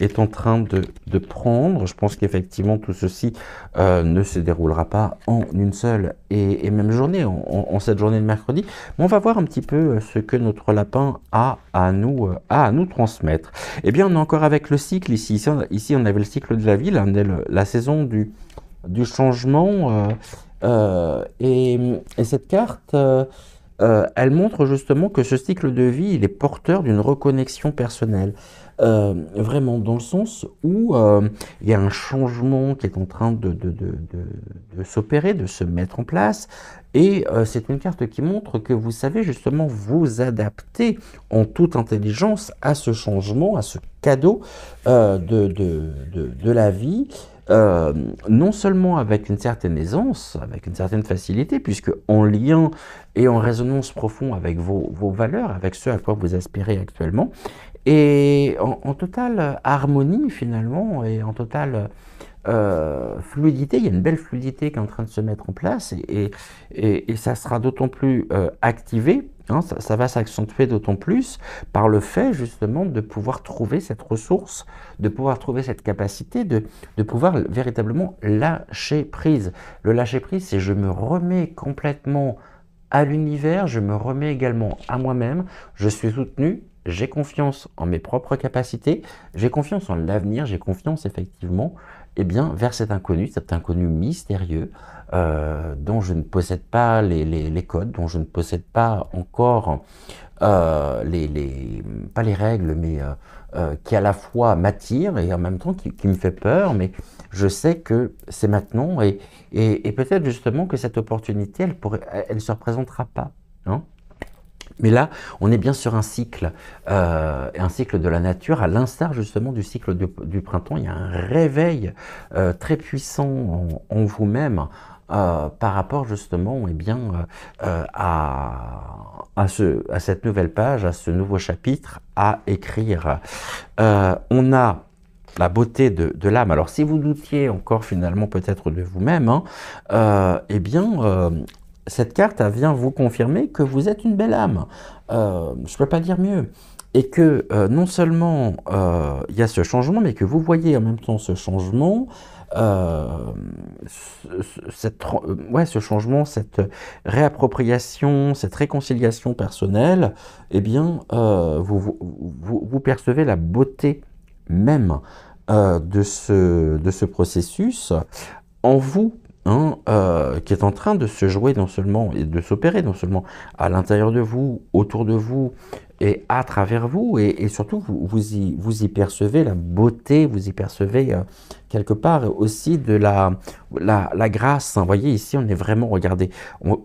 est en train de prendre. Je pense qu'effectivement tout ceci ne se déroulera pas en une seule et même journée, en cette journée de mercredi. Mais on va voir un petit peu ce que notre lapin a à nous transmettre. Eh bien, on est encore avec le cycle ici. Ici, on avait le cycle de la vie, là, on est la saison du changement. Et cette carte, elle montre justement que ce cycle de vie, il est porteur d'une reconnexion personnelle. Vraiment dans le sens où il y a un changement qui est en train de s'opérer, de se mettre en place, et c'est une carte qui montre que vous savez justement vous adapter en toute intelligence à ce changement, à ce cadeau de la vie, non seulement avec une certaine aisance, avec une certaine facilité, puisque en lien et en résonance profond avec vos valeurs, avec ce à quoi vous aspirez actuellement, et en totale harmonie finalement, et en totale fluidité. Il y a une belle fluidité qui est en train de se mettre en place, et ça sera d'autant plus activé, hein, ça va s'accentuer d'autant plus par le fait justement de pouvoir trouver cette ressource, de pouvoir trouver cette capacité de pouvoir véritablement lâcher prise. Le lâcher prise, c'est je me remets complètement à l'univers, je me remets également à moi-même, je suis soutenu, j'ai confiance en mes propres capacités, j'ai confiance en l'avenir, j'ai confiance effectivement vers cet inconnu mystérieux dont je ne possède pas les codes, dont je ne possède pas encore pas les règles, mais qui à la fois m'attire et en même temps qui me fait peur, mais je sais que c'est maintenant et peut-être justement que cette opportunité, elle se représentera pas, hein. Mais là, on est bien sur un cycle de la nature, à l'instar justement du cycle du printemps. Il y a un réveil très puissant en vous-même par rapport justement à cette nouvelle page, à ce nouveau chapitre à écrire. On a la beauté de l'âme. Alors si vous doutiez encore finalement peut-être de vous-même, hein, cette carte, elle vient vous confirmer que vous êtes une belle âme. Je ne peux pas dire mieux. Et que non seulement il y a ce changement, mais que vous voyez en même temps ce changement, ce changement, cette réappropriation, cette réconciliation personnelle, vous percevez la beauté même de ce processus en vous. Hein, qui est en train de se jouer non seulement et de s'opérer non seulement à l'intérieur de vous, autour de vous et à travers vous, et surtout vous y percevez la beauté, vous y percevez quelque part aussi de la grâce. Hein. Vous voyez ici, on est vraiment, regardez,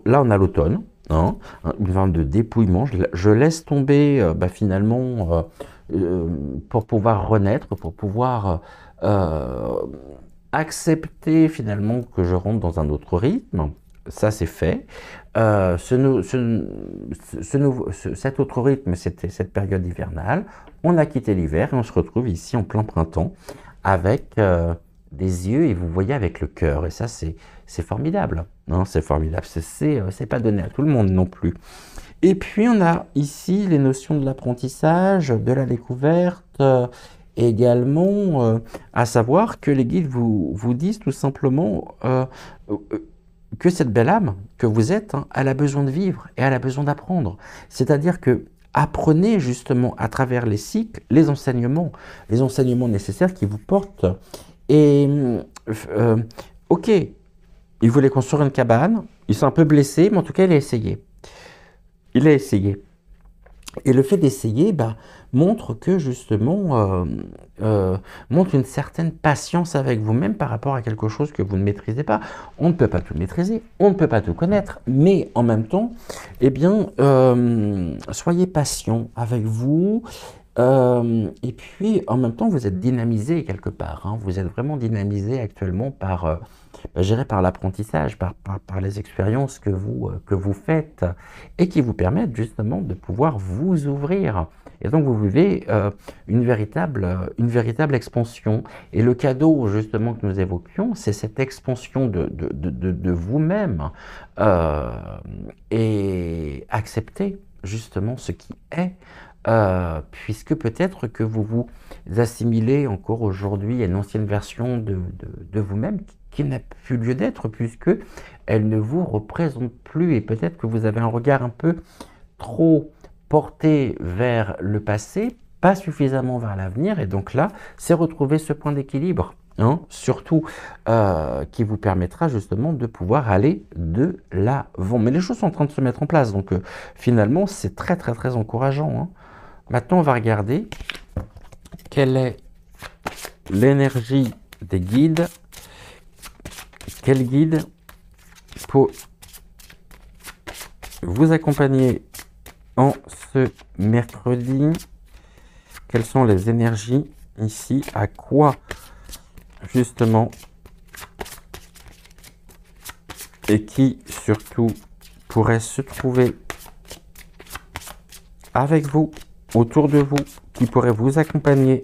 là on a l'automne, une forme de dépouillement. Je laisse tomber finalement pour pouvoir renaître, pour pouvoir accepter finalement que je rentre dans un autre rythme. Ça, c'est fait. Cet autre rythme, c'était cette période hivernale. On a quitté l'hiver et on se retrouve ici en plein printemps avec des yeux et vous voyez avec le cœur. Et ça, c'est formidable. C'est formidable. C'est pas donné à tout le monde non plus. Et puis, on a ici les notions de l'apprentissage, de la découverte, également, à savoir que les guides vous disent tout simplement que cette belle âme que vous êtes, elle a besoin de vivre et elle a besoin d'apprendre. C'est-à-dire que apprenez justement à travers les cycles les enseignements nécessaires qui vous portent. Et ok, il voulait construire une cabane, il s'est un peu blessé, mais en tout cas il a essayé. Il a essayé. Et le fait d'essayer montre que justement, montre une certaine patience avec vous-même par rapport à quelque chose que vous ne maîtrisez pas. On ne peut pas tout maîtriser, on ne peut pas tout connaître, mais en même temps, eh bien, soyez patient avec vous. Et puis, en même temps, vous êtes dynamisé quelque part. Vous êtes vraiment dynamisé actuellement par, par l'apprentissage, par les expériences que vous faites et qui vous permettent justement de pouvoir vous ouvrir. Et donc, vous vivez une véritable expansion. Et le cadeau, justement, que nous évoquions, c'est cette expansion de vous-même et accepter justement ce qui est. Puisque peut-être que vous vous assimilez encore aujourd'hui à une ancienne version de vous-même qui n'a plus lieu d'être, puisque elle ne vous représente plus, et peut-être que vous avez un regard un peu trop porté vers le passé, pas suffisamment vers l'avenir, et donc là, c'est retrouver ce point d'équilibre, surtout qui vous permettra justement de pouvoir aller de l'avant. Mais les choses sont en train de se mettre en place, donc finalement, c'est très très très encourageant. Maintenant, on va regarder quelle est l'énergie des guides. Quel guide pour vous accompagner en ce mercredi? Quelles sont les énergies ici? À quoi, justement, et qui, surtout, pourrait se trouver avec vous, autour de vous, qui pourrait vous accompagner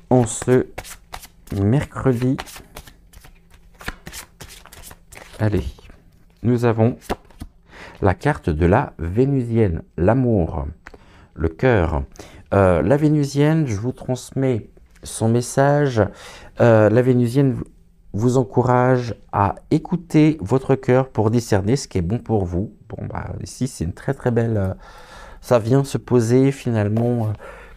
en ce mercredi? Allez, nous avons la carte de la Vénusienne, l'amour, le cœur. La Vénusienne, je vous transmets son message. La Vénusienne vous encourage à écouter votre cœur pour discerner ce qui est bon pour vous. Bon, ici, c'est une très très belle... ça vient se poser finalement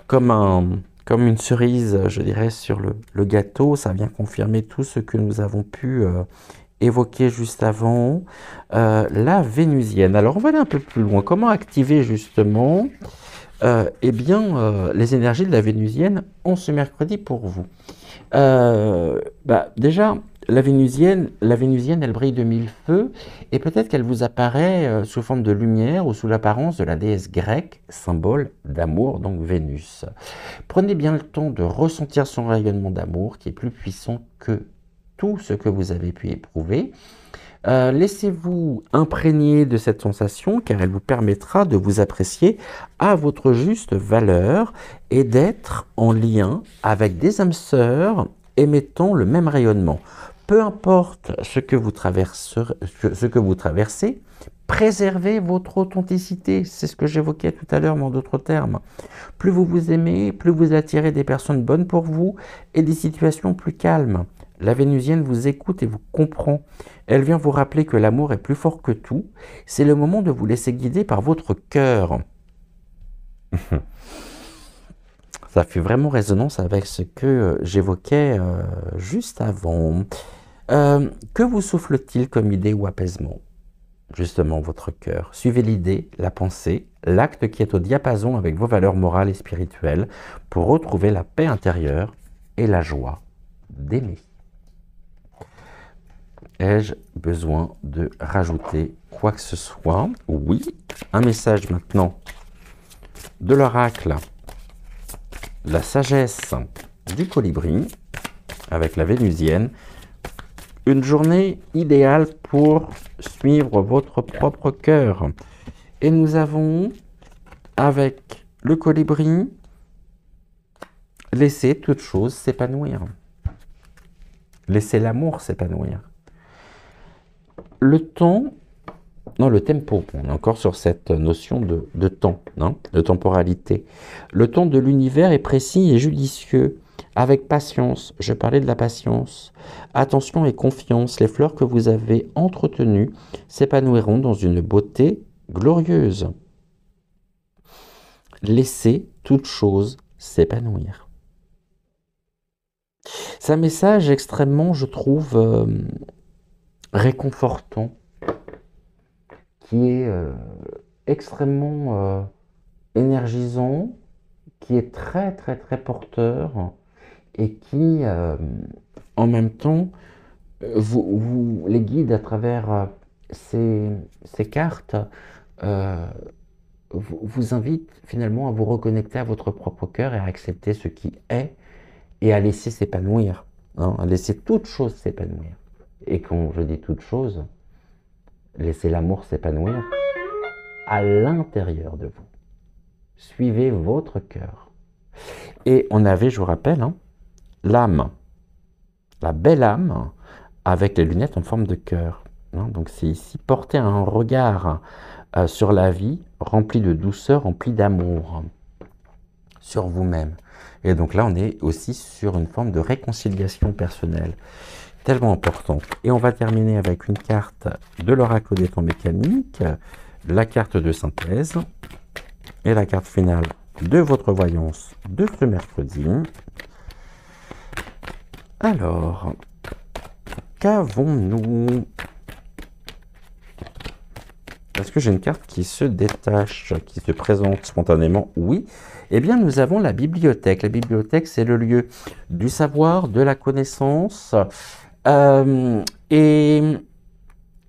comme une cerise, je dirais, sur le gâteau. Ça vient confirmer tout ce que nous avons pu évoquer juste avant. La Vénusienne. Alors, on va aller un peu plus loin. Comment activer justement les énergies de la Vénusienne en ce mercredi pour vous? Déjà, la Vénusienne, elle brille de mille feux, et peut-être qu'elle vous apparaît sous forme de lumière ou sous l'apparence de la déesse grecque, symbole d'amour, donc Vénus. Prenez bien le temps de ressentir son rayonnement d'amour qui est plus puissant que tout ce que vous avez pu éprouver. Laissez-vous imprégner de cette sensation car elle vous permettra de vous apprécier à votre juste valeur et d'être en lien avec des âmes sœurs émettant le même rayonnement. Peu importe ce que vous traversez, préservez votre authenticité. C'est ce que j'évoquais tout à l'heure, mais en d'autres termes. Plus vous vous aimez, plus vous attirez des personnes bonnes pour vous et des situations plus calmes. La Vénusienne vous écoute et vous comprend. Elle vient vous rappeler que l'amour est plus fort que tout. C'est le moment de vous laisser guider par votre cœur. Ça fait vraiment résonance avec ce que j'évoquais juste avant. Que vous souffle-t-il comme idée ou apaisement? Justement, votre cœur. Suivez l'idée, la pensée, l'acte qui est au diapason avec vos valeurs morales et spirituelles pour retrouver la paix intérieure et la joie d'aimer. Ai-je besoin de rajouter quoi quoi que ce soit. Oui, un message maintenant de l'oracle, la sagesse du colibri, avec la vénusienne. Une journée idéale pour suivre votre propre cœur. Et nous avons, avec le colibri, laisser toute chose s'épanouir. Laisser l'amour s'épanouir. Le temps, non, le tempo, on est encore sur cette notion de temps, hein, de temporalité. Le temps de l'univers est précis et judicieux, avec patience. Je parlais de la patience. Attention et confiance, les fleurs que vous avez entretenues s'épanouiront dans une beauté glorieuse. Laissez toute chose s'épanouir. C'est un message extrêmement, je trouve, réconfortant, qui est extrêmement énergisant, qui est très très très porteur et qui, en même temps, vous les guide à travers ces cartes, vous invite finalement à vous reconnecter à votre propre cœur et à accepter ce qui est et à laisser s'épanouir, hein, à laisser toute chose s'épanouir. Et quand je dis toute chose, laissez l'amour s'épanouir à l'intérieur de vous. Suivez votre cœur. Et on avait, je vous rappelle, hein, l'âme, la belle âme, avec les lunettes en forme de cœur. Hein, donc c'est ici porter un regard sur la vie, rempli de douceur, rempli d'amour, sur vous-même. Et donc là, on est aussi sur une forme de réconciliation personnelle, tellement importante. Et on va terminer avec une carte de l'oracle des temps mécaniques, la carte de synthèse, et la carte finale de votre voyance de ce mercredi. Alors, qu'avons-nous? Est-ce que j'ai une carte qui se détache, qui se présente spontanément? Oui. Eh bien, nous avons la bibliothèque. La bibliothèque, c'est le lieu du savoir, de la connaissance. Et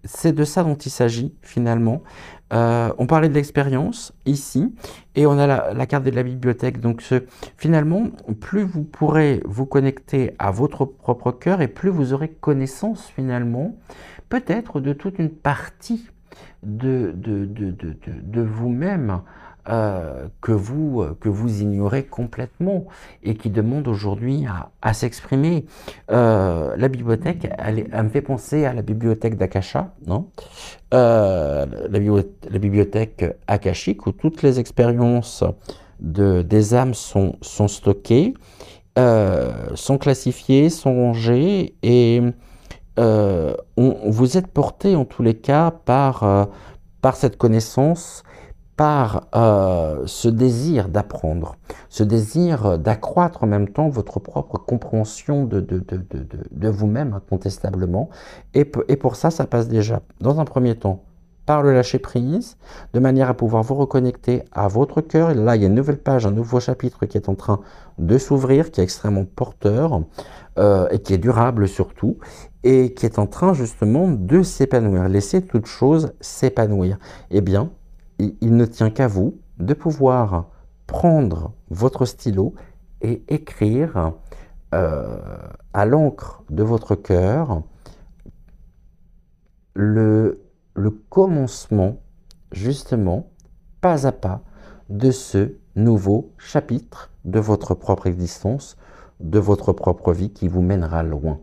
c'est de ça dont il s'agit, finalement. On parlait de l'expérience, ici, et on a la carte de la bibliothèque. Donc, finalement, plus vous pourrez vous connecter à votre propre cœur, et plus vous aurez connaissance, finalement, peut-être de toute une partie de vous-même que vous ignorez complètement et qui demande aujourd'hui à s'exprimer. La bibliothèque, elle me fait penser à la bibliothèque d'Akasha, non? La bibliothèque akashique où toutes les expériences des âmes sont stockées, sont classifiées, sont rangées et vous êtes porté en tous les cas par cette connaissance, par ce désir d'apprendre, ce désir d'accroître en même temps votre propre compréhension de vous-même, incontestablement. Et pour ça, ça passe déjà, dans un premier temps, par le lâcher-prise, de manière à pouvoir vous reconnecter à votre cœur. Et là, il y a une nouvelle page, un nouveau chapitre qui est en train de s'ouvrir, qui est extrêmement porteur et qui est durable surtout, et qui est en train justement de s'épanouir. Laissez toute chose s'épanouir. Eh bien, il ne tient qu'à vous de pouvoir prendre votre stylo et écrire à l'encre de votre cœur le commencement, justement, pas à pas, de ce nouveau chapitre de votre propre existence, de votre propre vie qui vous mènera loin.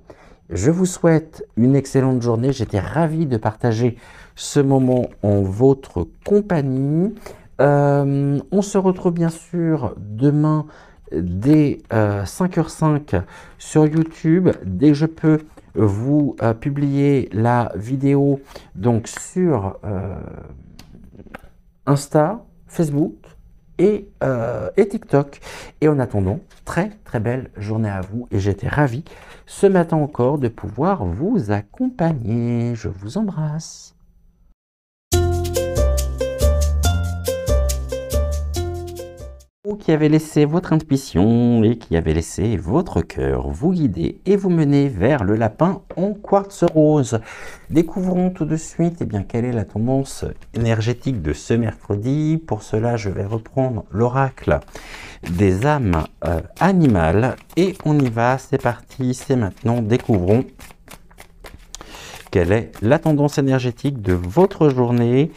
Je vous souhaite une excellente journée. J'étais ravi de partager ce moment en votre compagnie. On se retrouve bien sûr demain dès 5h05 sur YouTube. Dès que je peux vous publier la vidéo donc sur Insta, Facebook et TikTok. Et en attendant, très très belle journée à vous et j'étais ravi ce matin encore de pouvoir vous accompagner. Je vous embrasse. Vous qui avez laissé votre intuition et qui avez laissé votre cœur vous guider et vous mener vers le lapin en quartz rose. Découvrons tout de suite quelle est la tendance énergétique de ce mercredi. Pour cela, je vais reprendre l'oracle des âmes animales et on y va, c'est parti, c'est maintenant. Découvrons quelle est la tendance énergétique de votre journée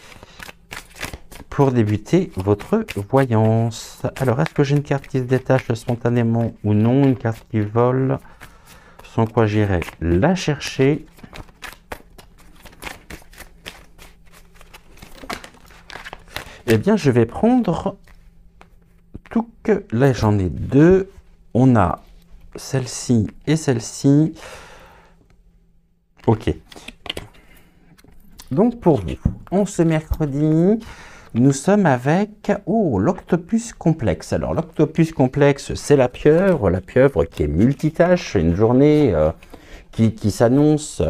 pour débuter votre voyance. Alors, est-ce que j'ai une carte qui se détache spontanément ou non? Une carte qui vole, sans quoi j'irai la chercher. Eh bien, je vais prendre tout que... Là, j'en ai deux. On a celle-ci et celle-ci. Ok. Donc, pour vous, en ce mercredi... Nous sommes avec l'octopus complexe. Alors, l'octopus complexe, c'est la pieuvre qui est multitâche, une journée qui s'annonce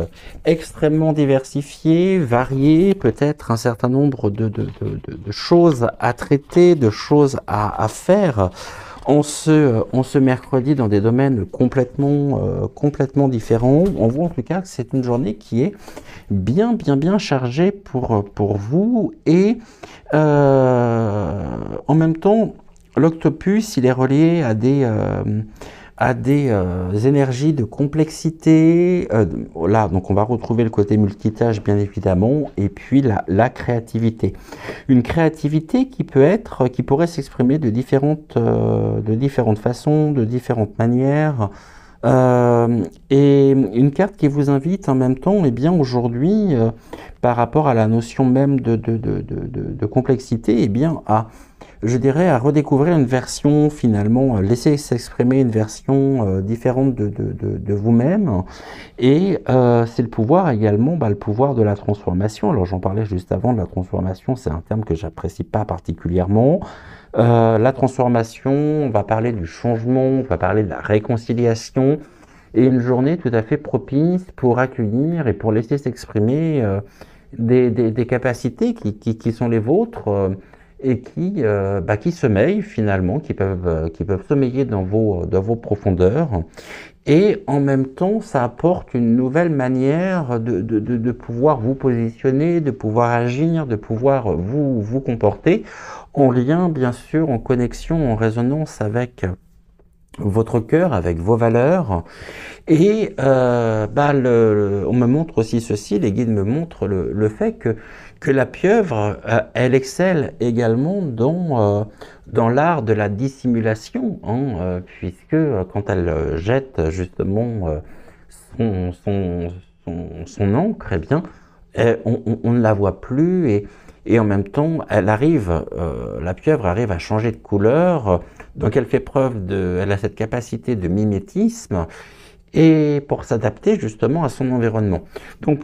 extrêmement diversifiée, variée, peut-être un certain nombre de choses à traiter, de choses à faire en ce mercredi dans des domaines complètement différents. On voit en tout cas que c'est une journée qui est bien chargée pour vous et en même temps, l'octopus, il est relié à des énergies de complexité. Là, donc on va retrouver le côté multitâche, bien évidemment, et puis la créativité. Une créativité qui pourrait s'exprimer de différentes façons, de différentes manières. Et une carte qui vous invite en même temps, aujourd'hui, par rapport à la notion même de complexité, je dirais, à redécouvrir une version finalement, laisser s'exprimer une version différente de vous-même. Et c'est le pouvoir également, le pouvoir de la transformation. Alors j'en parlais juste avant de la transformation, c'est un terme que j'apprécie pas particulièrement. La transformation, on va parler du changement, on va parler de la réconciliation, et une journée tout à fait propice pour accueillir et pour laisser s'exprimer des capacités qui sont les vôtres et qui sommeillent finalement, qui peuvent sommeiller dans vos profondeurs. Et en même temps, ça apporte une nouvelle manière de pouvoir vous positionner, de pouvoir agir, de pouvoir vous comporter, en lien, bien sûr, en connexion, en résonance avec votre cœur, avec vos valeurs. Et on me montre aussi ceci, les guides me montrent le fait que la pieuvre, elle excelle également dans l'art de la dissimulation, puisque quand elle jette justement son encre, on ne la voit plus et en même temps, la pieuvre arrive à changer de couleur, donc elle a cette capacité de mimétisme et pour s'adapter justement à son environnement. Donc,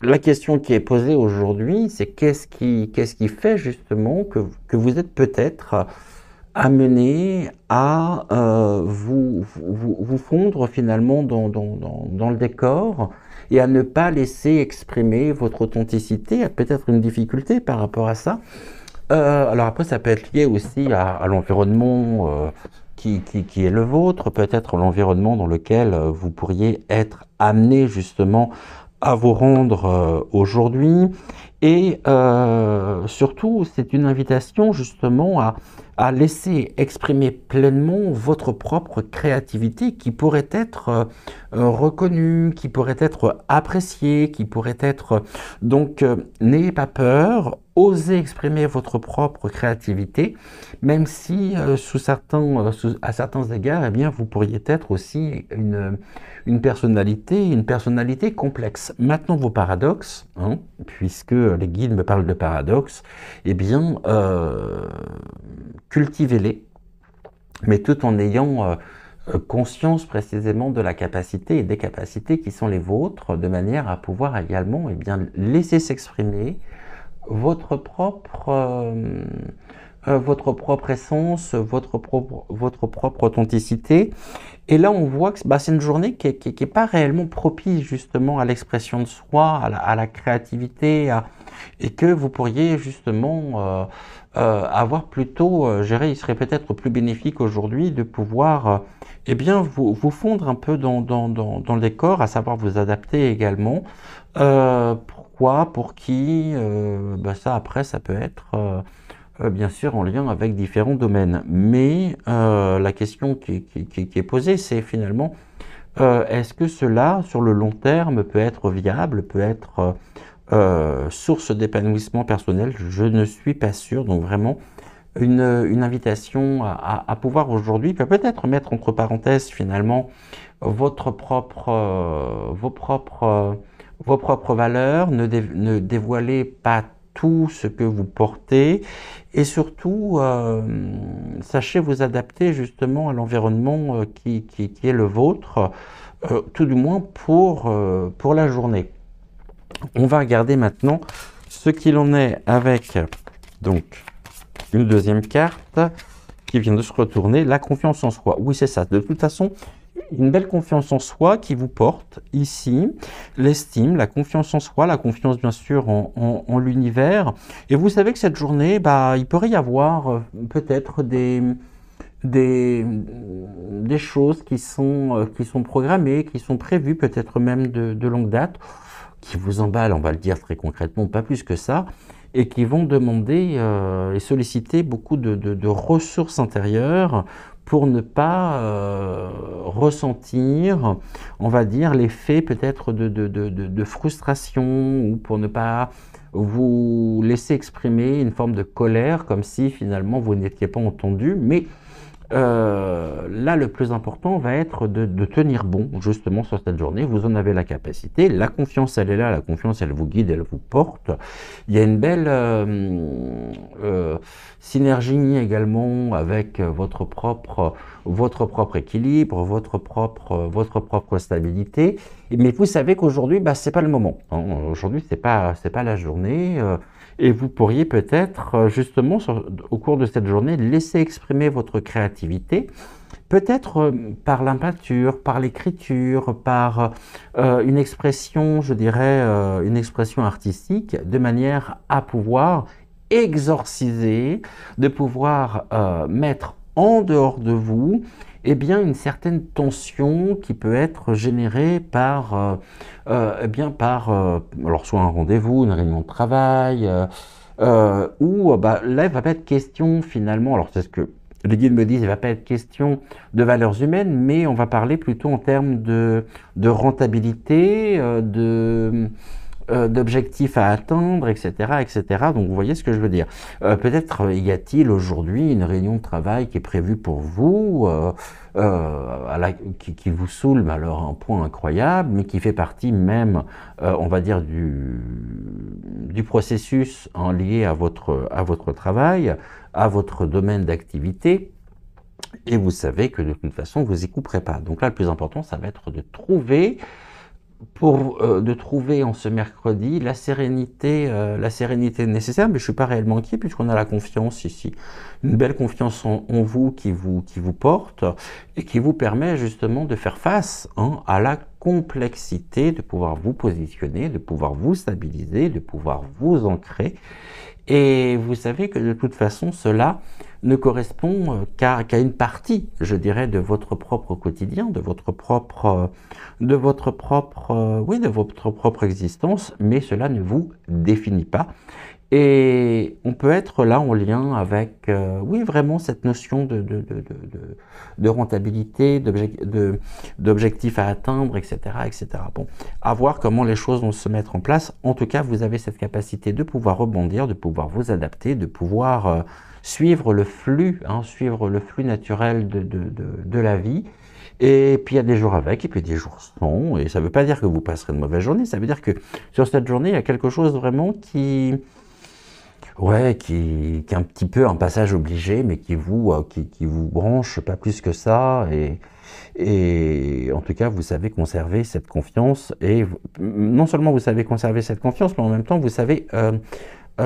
la question qui est posée aujourd'hui, c'est qu'est-ce qui fait justement que vous êtes peut-être amené à vous fondre finalement dans le décor et à ne pas laisser exprimer votre authenticité, peut-être une difficulté par rapport à ça. Alors après, ça peut être lié aussi à l'environnement qui est le vôtre, peut-être l'environnement dans lequel vous pourriez être amené justement à vous rendre aujourd'hui. Et surtout, c'est une invitation justement à laisser exprimer pleinement votre propre créativité qui pourrait être reconnue, qui pourrait être appréciée, qui pourrait être... Donc, n'ayez pas peur, osez exprimer votre propre créativité, même si à certains égards, vous pourriez être aussi une personnalité complexe. Maintenant, vos paradoxes, puisque les guides me parlent de paradoxes, cultivez-les, mais tout en ayant conscience précisément de la capacité et des capacités qui sont les vôtres, de manière à pouvoir également laisser s'exprimer votre propre essence, votre propre authenticité. Et là, on voit que c'est une journée qui est pas réellement propice justement à l'expression de soi, à la créativité, et que vous pourriez justement avoir plutôt, il serait peut-être plus bénéfique aujourd'hui de pouvoir eh bien vous fondre un peu dans le décor, à savoir vous adapter également. Pourquoi, pour qui, ça après ça peut être bien sûr en lien avec différents domaines. Mais la question qui est posée, c'est finalement est-ce que cela, sur le long terme, peut être viable, peut être source d'épanouissement personnel? Je ne suis pas sûr. Donc vraiment, une invitation à pouvoir aujourd'hui, peut-être mettre entre parenthèses finalement votre propre, vos propres valeurs, ne dévoilez pas tout ce que vous portez et surtout sachez vous adapter justement à l'environnement qui est le vôtre, tout du moins pour la journée. On va regarder maintenant ce qu'il en est avec donc une deuxième carte qui vient de se retourner, la confiance en soi. Oui, c'est ça. De toute façon, une belle confiance en soi qui vous porte ici, l'estime, la confiance en soi, la confiance bien sûr en l'univers. Et vous savez que cette journée, il pourrait y avoir peut-être des choses qui sont programmées, qui sont prévues, peut-être même de longue date, qui vous emballent, on va le dire très concrètement, pas plus que ça, et qui vont demander et solliciter beaucoup de ressources intérieures pour ne pas ressentir, on va dire, l'effet peut-être de frustration, ou pour ne pas vous laisser exprimer une forme de colère, comme si finalement vous n'étiez pas entendu. Mais là, le plus important va être de tenir bon justement sur cette journée. Vous en avez la capacité, la confiance elle est là, la confiance elle vous guide, elle vous porte. Il y a une belle synergie également avec votre propre équilibre, votre propre stabilité. Mais vous savez qu'aujourd'hui, c'est pas le moment, hein. Aujourd'hui, c'est pas la journée. Et vous pourriez peut-être, justement, au cours de cette journée, laisser exprimer votre créativité, peut-être par la peinture, par l'écriture, par une expression, je dirais, une expression artistique, de manière à pouvoir exorciser, de pouvoir mettre en dehors de vous une certaine tension qui peut être générée par, alors soit un rendez-vous, une réunion de travail, où là, il ne va pas être question finalement, alors c'est ce que les guides me disent, il ne va pas être question de valeurs humaines, mais on va parler plutôt en termes de rentabilité, d'objectifs à atteindre, etc., etc. Donc vous voyez ce que je veux dire. Peut-être y a-t-il aujourd'hui une réunion de travail qui est prévue pour vous, qui vous saoule, mais alors un point incroyable, mais qui fait partie même, on va dire, du processus lié à votre travail, à votre domaine d'activité. Et vous savez que de toute façon, vous n'y couperez pas. Donc là, le plus important, ça va être de trouver en ce mercredi la sérénité nécessaire. Mais je suis pas réellement inquiet puisqu'on a la confiance ici, une belle confiance en vous qui vous porte et qui vous permet justement de faire face à la complexité, de pouvoir vous positionner, de pouvoir vous stabiliser, de pouvoir vous ancrer. Et vous savez que de toute façon, cela ne correspond qu'à une partie, je dirais, de votre propre quotidien, de votre propre existence, mais cela ne vous définit pas. Et on peut être là en lien avec, oui, vraiment cette notion de rentabilité, d'objectifs à atteindre, etc., etc. Bon, à voir comment les choses vont se mettre en place. En tout cas, vous avez cette capacité de pouvoir rebondir, de pouvoir vous adapter, de pouvoir suivre le flux naturel de la vie. Et puis il y a des jours avec, et puis des jours sans. Et ça ne veut pas dire que vous passerez de mauvaise journée. Ça veut dire que sur cette journée, il y a quelque chose vraiment qui est un petit peu un passage obligé, mais qui vous branche pas plus que ça. Et en tout cas, vous savez conserver cette confiance. Et non seulement vous savez conserver cette confiance, mais en même temps, vous savez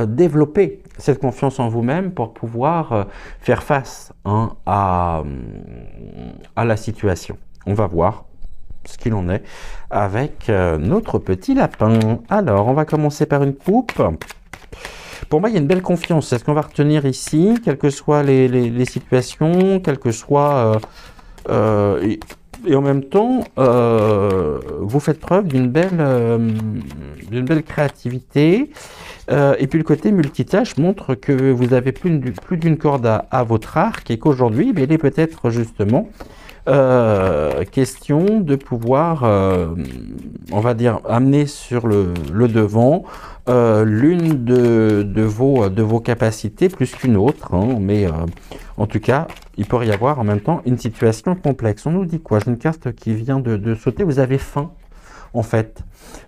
développer cette confiance en vous-même pour pouvoir faire face à la situation. On va voir ce qu'il en est avec notre petit lapin. Alors, on va commencer par une coupe. pour moi, il y a une belle confiance. C'est ce qu'on va retenir ici, quelles que soient les situations, quelles que soient... et en même temps, vous faites preuve d'une belle créativité. Et puis le côté multitâche montre que vous avez plus d'une corde à votre arc et qu'aujourd'hui, il est peut-être justement question de pouvoir, on va dire, amener sur le devant l'une de vos capacités plus qu'une autre, hein, mais en tout cas, il pourrait y avoir en même temps une situation complexe. On nous dit quoi? J'ai une carte qui vient de sauter. Vous avez faim, en fait.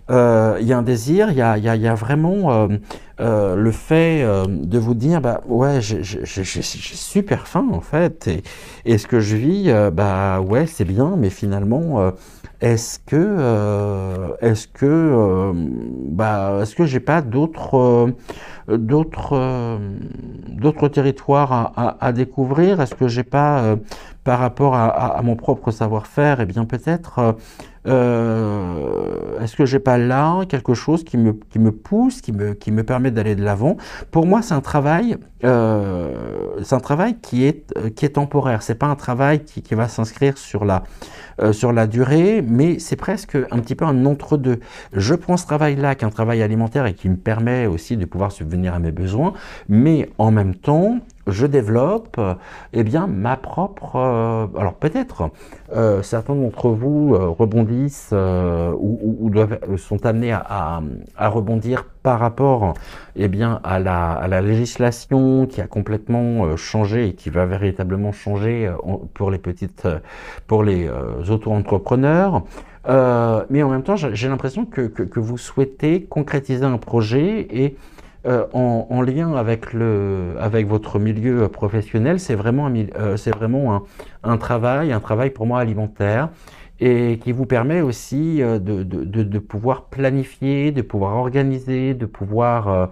Il y a un désir, il y a vraiment le fait de vous dire, bah ouais, j'ai super faim en fait, et ce que je vis, bah ouais, c'est bien, mais finalement, est-ce que j'ai pas d'autres territoires à découvrir? Est-ce que j'ai pas, par rapport à mon propre savoir-faire, et bien peut-être est-ce que j'ai pas là quelque chose qui me pousse, qui me permet d'aller de l'avant? Pour moi, c'est un travail qui est temporaire. C'est pas un travail qui va s'inscrire sur la durée, mais c'est presque un petit peu un entre-deux. Je prends ce travail-là, qui est un travail alimentaire et qui me permet aussi de pouvoir subvenir à mes besoins, mais en même temps, je développe eh bien, ma propre... alors peut-être, certains d'entre vous rebondissent ou sont amenés à rebondir par rapport eh bien, à la législation qui a complètement changé et qui va véritablement changer pour les auto-entrepreneurs. Mais en même temps, j'ai l'impression que vous souhaitez concrétiser un projet et en lien avec votre milieu professionnel, c'est vraiment un travail pour moi alimentaire et qui vous permet aussi de pouvoir planifier, de pouvoir organiser, de pouvoir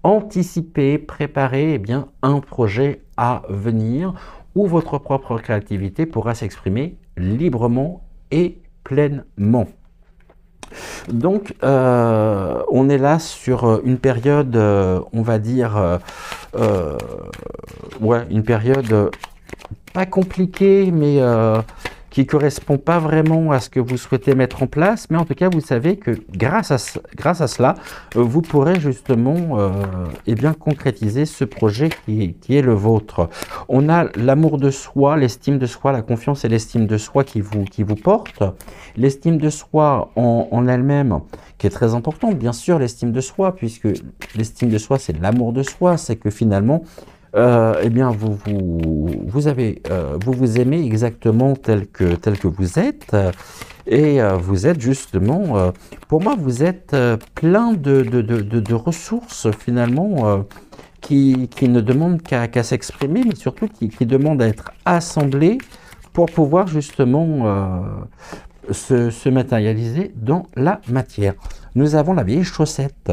anticiper, préparer eh bien, un projet à venir où votre propre créativité pourra s'exprimer librement et pleinement. Donc, on est là sur une période, on va dire, ouais, une période pas compliquée, mais qui correspond pas vraiment à ce que vous souhaitez mettre en place. Mais en tout cas, vous savez que grâce à cela, vous pourrez justement eh bien, concrétiser ce projet qui est le vôtre. On a l'amour de soi, l'estime de soi, la confiance et l'estime de soi qui vous portent. L'estime de soi en elle-même, qui est très importante, bien sûr, l'estime de soi, puisque l'estime de soi, c'est l'amour de soi, c'est que finalement, eh bien, vous vous aimez exactement tel que vous êtes, et vous êtes justement, pour moi, vous êtes plein de ressources finalement qui ne demandent qu'à s'exprimer, mais surtout qui demandent à être assemblées pour pouvoir justement se matérialiser dans la matière. Nous avons la vieille chaussette.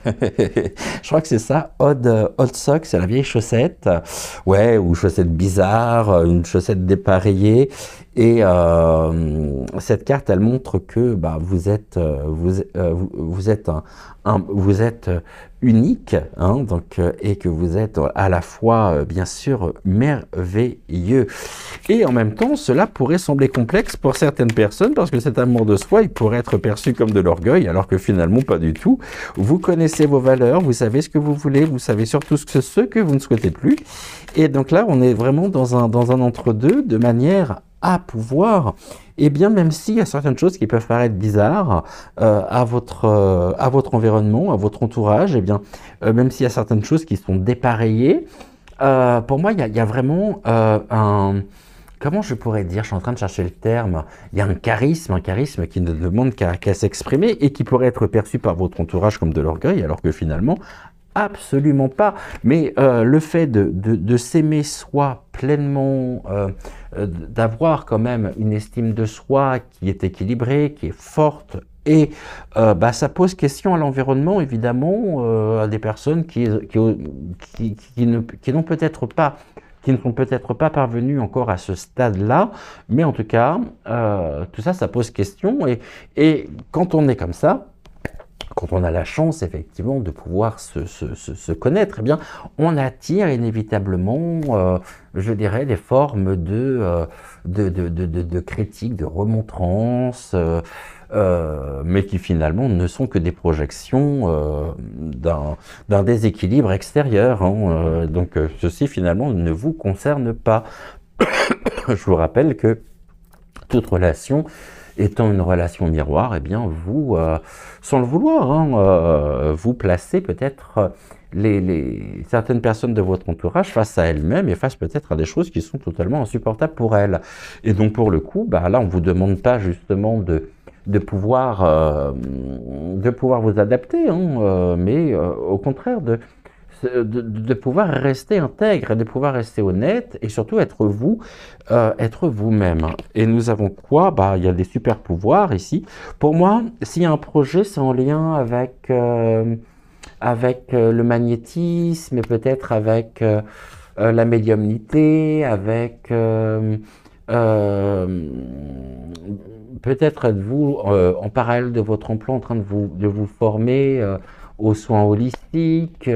Je crois que c'est ça, odd sock, c'est la vieille chaussette, ouais, ou chaussette bizarre, une chaussette dépareillée, et cette carte, elle montre que bah, vous êtes unique, hein, donc, et que vous êtes à la fois, bien sûr, merveilleux. Et en même temps, cela pourrait sembler complexe pour certaines personnes, parce que cet amour de soi, il pourrait être perçu comme de l'orgueil, alors que finalement, pas du tout. Vous connaissez vos valeurs, vous savez ce que vous voulez, vous savez surtout ce que vous ne souhaitez plus. Et donc là, on est vraiment dans un entre-deux, de manière à pouvoir, et bien même s'il y a certaines choses qui peuvent paraître bizarres à votre environnement, à votre entourage, et bien même s'il y a certaines choses qui sont dépareillées, pour moi il y a vraiment comment je pourrais dire, je suis en train de chercher le terme, il y a un charisme qui ne demande qu'à s'exprimer et qui pourrait être perçu par votre entourage comme de l'orgueil, alors que finalement, absolument pas. Mais le fait de s'aimer soi pleinement, d'avoir quand même une estime de soi qui est équilibrée, qui est forte, et bah, ça pose question à l'environnement, évidemment, à des personnes qui n'ont peut-être pas, qui ne sont peut-être pas parvenus encore à ce stade-là, mais en tout cas, tout ça, ça pose question, et quand on est comme ça, quand on a la chance effectivement de pouvoir se connaître, eh bien, on attire inévitablement, je dirais, des formes de critique, de remontrance, mais qui finalement ne sont que des projections d'un déséquilibre extérieur, hein, donc ceci finalement ne vous concerne pas. Je vous rappelle que toute relation étant une relation miroir, eh bien vous, sans le vouloir, hein, vous placez peut-être certaines personnes de votre entourage face à elles-mêmes et face peut-être à des choses qui sont totalement insupportables pour elles. Et donc pour le coup, bah, là on vous demande pas justement de pouvoir vous adapter, hein, mais au contraire de pouvoir rester intègre, de pouvoir rester honnête et surtout être être vous-même. Et nous avons quoi? Bah, il y a des super pouvoirs ici. Pour moi, s'il y a un projet, c'est en lien avec le magnétisme et peut-être avec la médiumnité, avec peut-être êtes-vous en parallèle de votre emploi en train de vous former aux soins holistiques,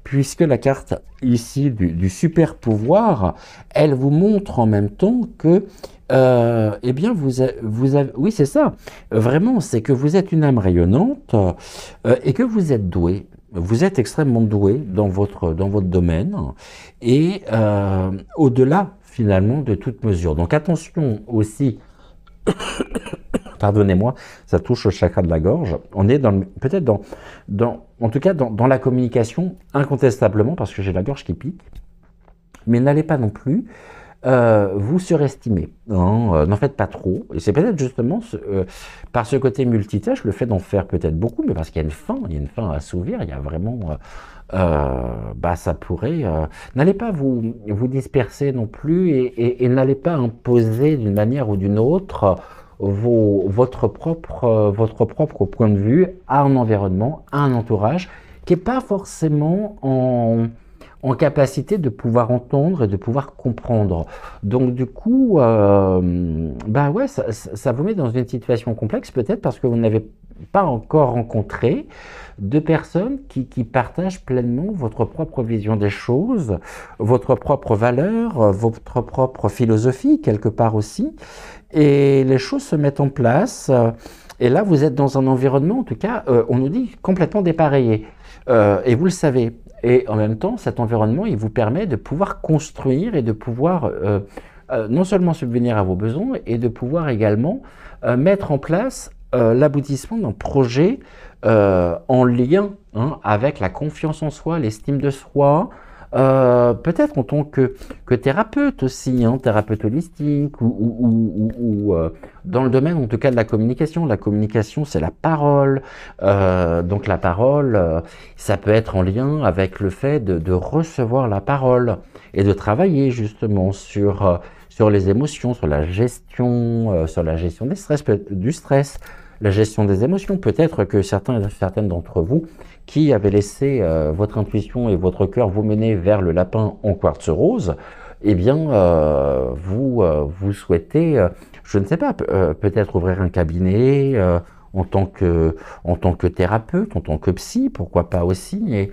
puisque la carte ici du super pouvoir, elle vous montre en même temps que, eh bien, oui, c'est ça, vraiment, c'est que vous êtes une âme rayonnante et que vous êtes doué. Vous êtes extrêmement doué dans votre domaine et au-delà finalement de toute mesure. Donc attention aussi, pardonnez-moi, ça touche au chakra de la gorge. On est peut-être en tout cas dans la communication incontestablement parce que j'ai la gorge qui pique. Mais n'allez pas non plus vous surestimer. Hein, n'en faites pas trop. Et c'est peut-être justement par ce côté multitâche, le fait d'en faire peut-être beaucoup, mais parce qu'il y a une fin à assouvir, il y a vraiment... bah ça pourrait... n'allez pas vous disperser non plus et n'allez pas imposer d'une manière ou d'une autre votre propre point de vue à un environnement, à un entourage qui n'est pas forcément en capacité de pouvoir entendre et de pouvoir comprendre. Donc du coup, bah ouais, ça vous met dans une situation complexe peut-être parce que vous n'avez pas encore rencontré de personnes qui partagent pleinement votre propre vision des choses, votre propre valeur, votre propre philosophie quelque part aussi. Et les choses se mettent en place. Et là, vous êtes dans un environnement, en tout cas, on nous dit complètement dépareillé. Et vous le savez. Et en même temps, cet environnement, il vous permet de pouvoir construire et de pouvoir non seulement subvenir à vos besoins, et de pouvoir également mettre en place l'aboutissement d'un projet en lien avec la confiance en soi, l'estime de soi, peut-être en tant que thérapeute aussi, thérapeute holistique ou dans le domaine en tout cas de la communication. La communication, c'est la parole. Donc la parole, ça peut être en lien avec le fait de recevoir la parole et de travailler justement sur les émotions, sur la gestion du stress, la gestion des émotions. Peut-être que certaines d'entre vous qui avez laissé votre intuition et votre cœur vous mener vers le lapin en quartz rose, eh bien, vous souhaitez, je ne sais pas, peut-être ouvrir un cabinet en tant que thérapeute, en tant que psy, pourquoi pas aussi,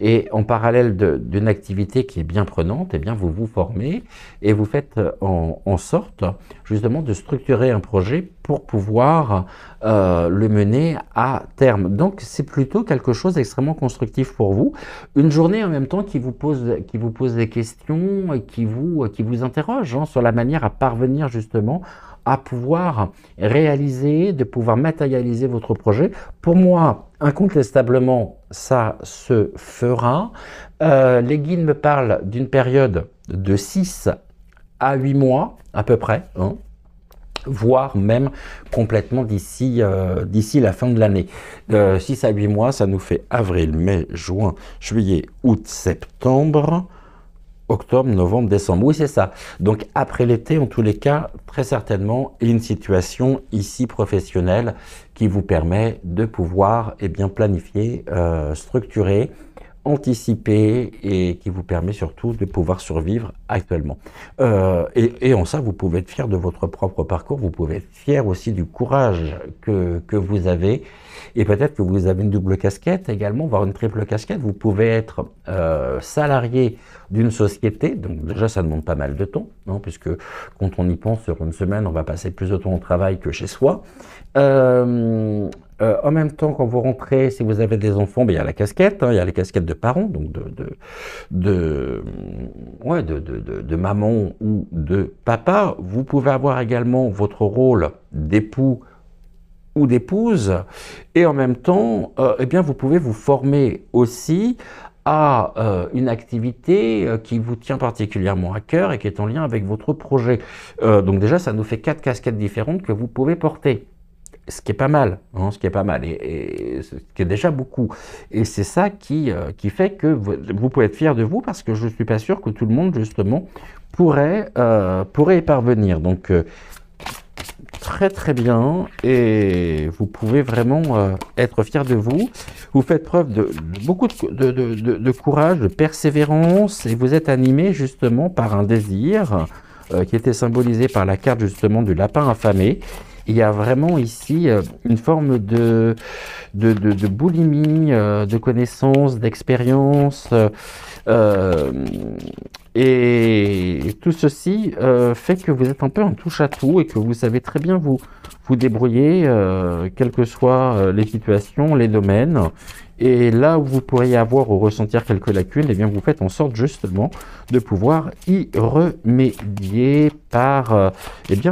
et en parallèle d'une activité qui est bien prenante, eh bien, vous vous formez et vous faites en sorte justement de structurer un projet pour pouvoir le mener à terme. Donc, c'est plutôt quelque chose d'extrêmement constructif pour vous. Une journée en même temps qui vous pose des questions et qui vous interroge sur la manière à parvenir justement à pouvoir réaliser, de pouvoir matérialiser votre projet. Pour moi, incontestablement, ça se fera. Les guides me parlent d'une période de 6 à 8 mois à peu près, voire même complètement d'ici la fin de l'année. 6 à 8 mois, ça nous fait avril, mai, juin, juillet, août, septembre, octobre, novembre, décembre. Oui, c'est ça. Donc, après l'été, en tous les cas, très certainement, une situation ici professionnelle qui vous permet de pouvoir planifier, structurer anticipé et qui vous permet surtout de pouvoir survivre actuellement. Et en ça, vous pouvez être fier de votre propre parcours, vous pouvez être fier aussi du courage que vous avez, et peut-être que vous avez une double casquette également, voire une triple casquette. Vous pouvez être salarié d'une société, donc déjà ça demande pas mal de temps, hein, puisque quand on y pense, sur une semaine, on va passer plus de temps au travail que chez soi. En même temps, quand vous rentrez, si vous avez des enfants, ben, il y a la casquette, hein, il y a les casquettes de parents, donc de maman ou de papa. Vous pouvez avoir également votre rôle d'époux ou d'épouse, et en même temps, eh bien, vous pouvez vous former aussi à une activité qui vous tient particulièrement à cœur et qui est en lien avec votre projet. Donc déjà, ça nous fait 4 casquettes différentes que vous pouvez porter. Ce qui est pas mal, hein, ce qui est pas mal, et ce qui est déjà beaucoup. Et c'est ça qui fait que vous pouvez être fier de vous, parce que je ne suis pas sûr que tout le monde, justement, pourrait y parvenir. Donc, très très bien, et vous pouvez vraiment être fier de vous. Vous faites preuve de beaucoup de courage, de persévérance, et vous êtes animé justement par un désir qui était symbolisé par la carte justement du lapin affamé. Il y a vraiment ici une forme de boulimie, de connaissances, d'expérience, et tout ceci fait que vous êtes un peu un touche-à-tout et que vous savez très bien vous débrouiller, quelles que soient les situations, les domaines. Et là où vous pourriez avoir ou ressentir quelques lacunes, eh bien vous faites en sorte justement de pouvoir y remédier par,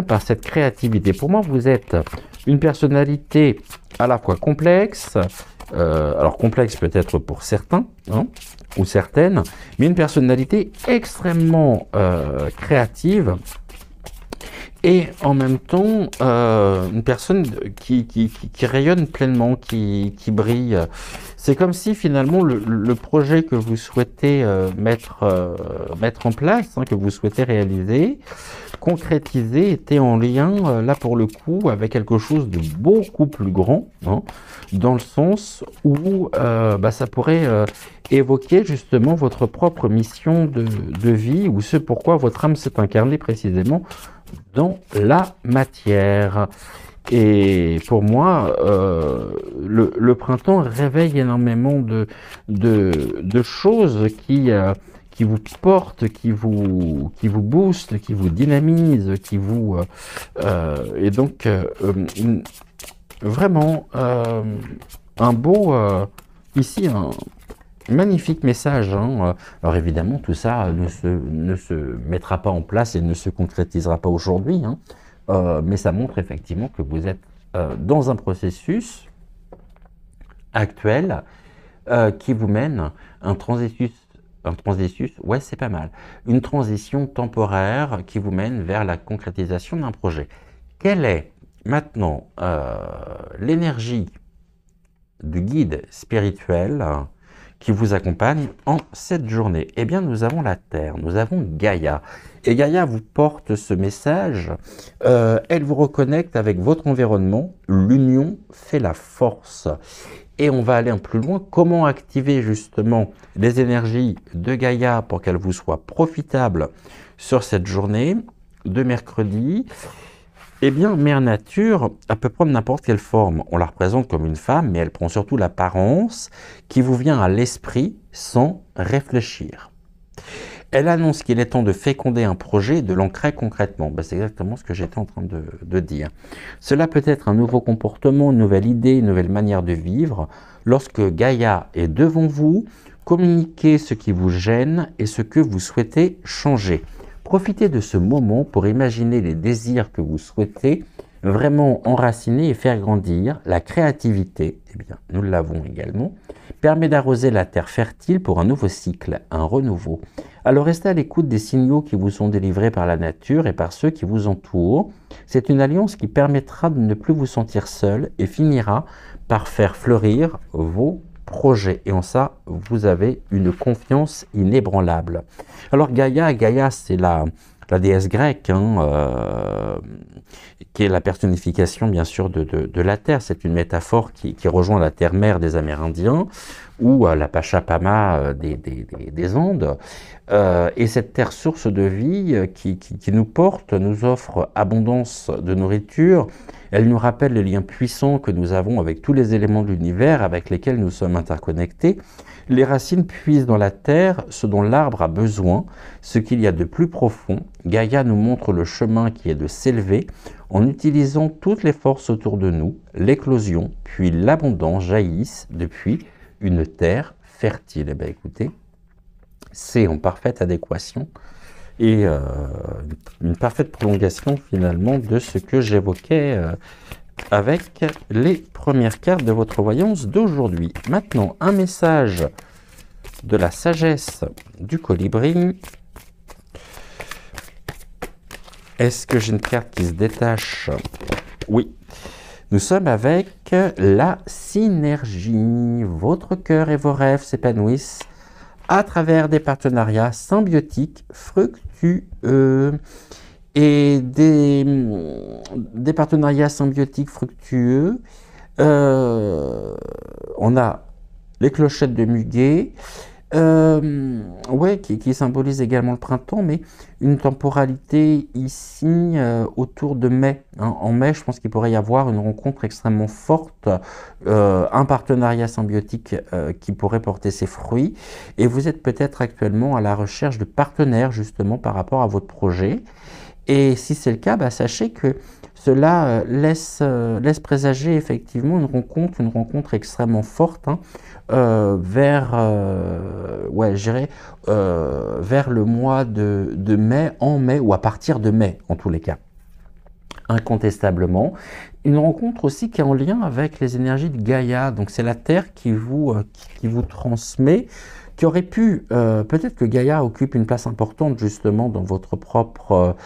par cette créativité. Pour moi, vous êtes une personnalité à la fois complexe, alors complexe peut-être pour certains, hein, ou certaines, mais une personnalité extrêmement créative, et en même temps une personne qui rayonne pleinement, qui brille. C'est comme si finalement le projet que vous souhaitez mettre en place, hein, que vous souhaitez réaliser, concrétiser, était en lien, là pour le coup, avec quelque chose de beaucoup plus grand, hein, dans le sens où ça pourrait évoquer justement votre propre mission de vie, ou ce pourquoi votre âme s'est incarnée précisément dans la matière. Et pour moi, le printemps réveille énormément de choses qui vous portent, qui vous boostent, qui vous dynamisent, qui vous et donc vraiment un beau ici un magnifique message, hein. Alors évidemment, tout ça ne se mettra pas en place et ne se concrétisera pas aujourd'hui, hein. Mais ça montre effectivement que vous êtes dans un processus actuel qui vous mène un processus, ouais, c'est pas mal, une transition temporaire qui vous mène vers la concrétisation d'un projet. Quelle est maintenant l'énergie du guide spirituel qui vous accompagne en cette journée? Eh bien, nous avons la Terre, nous avons Gaïa. Et Gaïa vous porte ce message, elle vous reconnecte avec votre environnement, l'union fait la force. Et on va aller un peu plus loin, comment activer justement les énergies de Gaïa pour qu'elles vous soient profitables sur cette journée de mercredi. Eh bien, Mère Nature, elle peut prendre n'importe quelle forme. On la représente comme une femme, mais elle prend surtout l'apparence qui vous vient à l'esprit sans réfléchir. Elle annonce qu'il est temps de féconder un projet et de l'ancrer concrètement. C'est exactement ce que j'étais en train de dire. Cela peut être un nouveau comportement, une nouvelle idée, une nouvelle manière de vivre. Lorsque Gaïa est devant vous, communiquez ce qui vous gêne et ce que vous souhaitez changer. Profitez de ce moment pour imaginer les désirs que vous souhaitez vraiment enraciner et faire grandir. La créativité, eh bien, nous l'avons également, permet d'arroser la terre fertile pour un nouveau cycle, un renouveau. Alors restez à l'écoute des signaux qui vous sont délivrés par la nature et par ceux qui vous entourent. C'est une alliance qui permettra de ne plus vous sentir seul et finira par faire fleurir vos projets. Et en ça, vous avez une confiance inébranlable. Alors Gaïa, c'est la la déesse grecque, hein, qui est la personnification bien sûr de la terre. C'est une métaphore qui rejoint la terre-mère des Amérindiens ou la Pachamama des Andes. Et cette terre source de vie qui nous porte, nous offre abondance de nourriture. Elle nous rappelle les liens puissants que nous avons avec tous les éléments de l'univers avec lesquels nous sommes interconnectés. Les racines puisent dans la terre ce dont l'arbre a besoin, ce qu'il y a de plus profond. Gaïa nous montre le chemin qui est de s'élever en utilisant toutes les forces autour de nous. L'éclosion, puis l'abondance jaillissent depuis une terre fertile. Eh bien, écoutez, c'est en parfaite adéquation et une parfaite prolongation finalement de ce que j'évoquais avec les premières cartes de votre voyance d'aujourd'hui. Maintenant, un message de la sagesse du colibri. Est-ce que j'ai une carte qui se détache? Oui. Nous sommes avec la synergie. Votre cœur et vos rêves s'épanouissent à travers des partenariats symbiotiques, fructueux. Et des partenariats symbiotiques fructueux, on a les clochettes de muguet, ouais, qui symbolisent également le printemps, mais une temporalité ici autour de mai. Hein. En mai, je pense qu'il pourrait y avoir une rencontre extrêmement forte, un partenariat symbiotique qui pourrait porter ses fruits, et vous êtes peut-être actuellement à la recherche de partenaires justement par rapport à votre projet. Et si c'est le cas, bah, sachez que cela laisse présager effectivement une rencontre extrêmement forte hein, vers, ouais, je dirais, vers le mois de mai, en mai, ou à partir de mai en tous les cas. Incontestablement. Une rencontre aussi qui est en lien avec les énergies de Gaïa, donc c'est la Terre qui vous transmet, qui aurait pu, peut-être que Gaïa occupe une place importante justement dans votre propre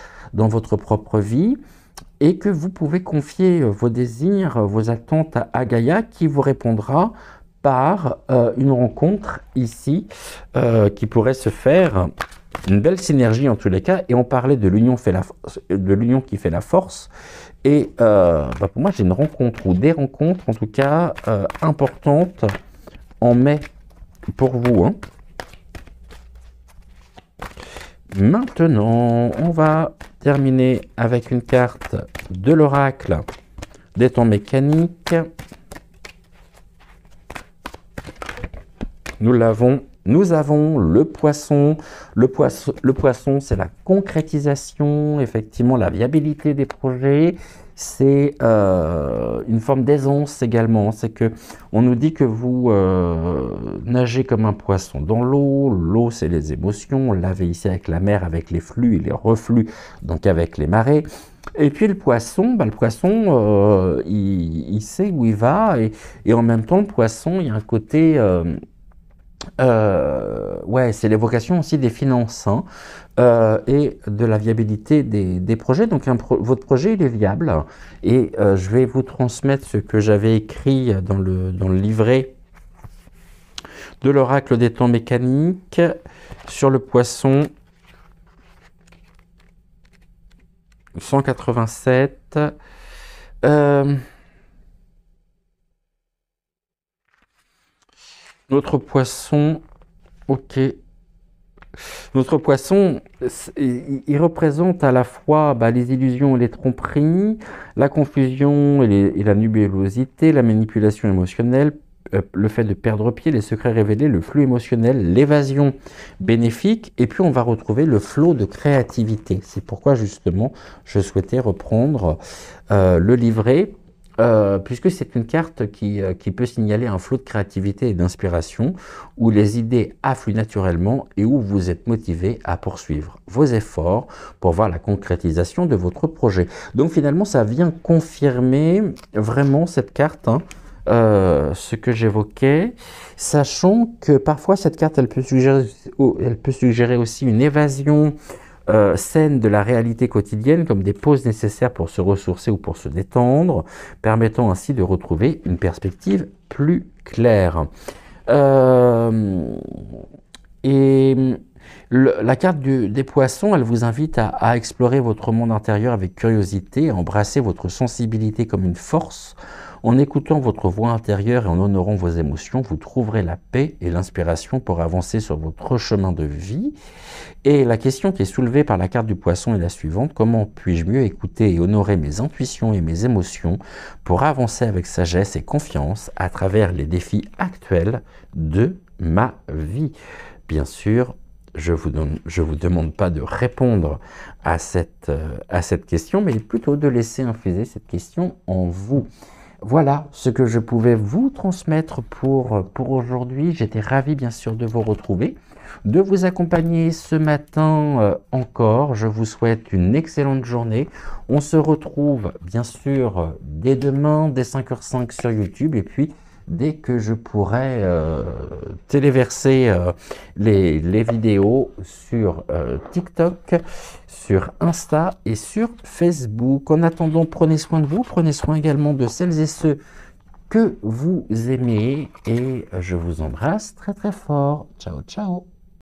vie, et que vous pouvez confier vos désirs, vos attentes à Gaïa, qui vous répondra par une rencontre ici, qui pourrait se faire, une belle synergie en tous les cas, et on parlait de l'union qui fait la force, et bah pour moi j'ai une rencontre, ou des rencontres en tout cas, importantes en mai pour vous, hein. Maintenant, on va terminer avec une carte de l'oracle des temps mécaniques. Nous avons le poisson. Le poisson, c'est la concrétisation, effectivement, la viabilité des projets. C'est une forme d'aisance également. C'est que on nous dit que vous nagez comme un poisson dans l'eau. L'eau, c'est les émotions. On l'avait ici avec la mer, avec les flux et les reflux, donc avec les marées. Et puis le poisson, il sait où il va. Et en même temps, le poisson, il y a un côté... ouais, c'est l'évocation aussi des finances hein, et de la viabilité des projets. Donc votre projet il est viable et je vais vous transmettre ce que j'avais écrit dans le livret de l'oracle des temps mécaniques sur le poisson 187. Notre poisson, ok. Notre poisson, il représente à la fois les illusions et les tromperies, la confusion et la nubulosité, la manipulation émotionnelle, le fait de perdre pied, les secrets révélés, le flux émotionnel, l'évasion bénéfique, et puis on va retrouver le flot de créativité. C'est pourquoi justement je souhaitais reprendre le livret, puisque c'est une carte qui peut signaler un flot de créativité et d'inspiration, où les idées affluent naturellement et où vous êtes motivé à poursuivre vos efforts pour voir la concrétisation de votre projet. Donc finalement, ça vient confirmer vraiment cette carte, hein, ce que j'évoquais, sachant que parfois cette carte, elle peut suggérer aussi une évasion saine de la réalité quotidienne, comme des pauses nécessaires pour se ressourcer ou pour se détendre, permettant ainsi de retrouver une perspective plus claire. Et La carte des poissons, elle vous invite à explorer votre monde intérieur avec curiosité, à embrasser votre sensibilité comme une force. En écoutant votre voix intérieure et en honorant vos émotions, vous trouverez la paix et l'inspiration pour avancer sur votre chemin de vie. Et la question qui est soulevée par la carte du poisson est la suivante: comment puis-je mieux écouter et honorer mes intuitions et mes émotions pour avancer avec sagesse et confiance à travers les défis actuels de ma vie? Bien sûr, je vous demande pas de répondre à cette question, mais plutôt de laisser infuser cette question en vous. Voilà ce que je pouvais vous transmettre pour aujourd'hui. J'étais ravi bien sûr de vous retrouver, de vous accompagner ce matin encore. Je vous souhaite une excellente journée. On se retrouve bien sûr dès demain, dès 5h05 sur YouTube, et puis dès que je pourrai téléverser les vidéos sur TikTok, sur Insta et sur Facebook. En attendant, prenez soin de vous, prenez soin également de celles et ceux que vous aimez, et je vous embrasse très très fort. Ciao, ciao.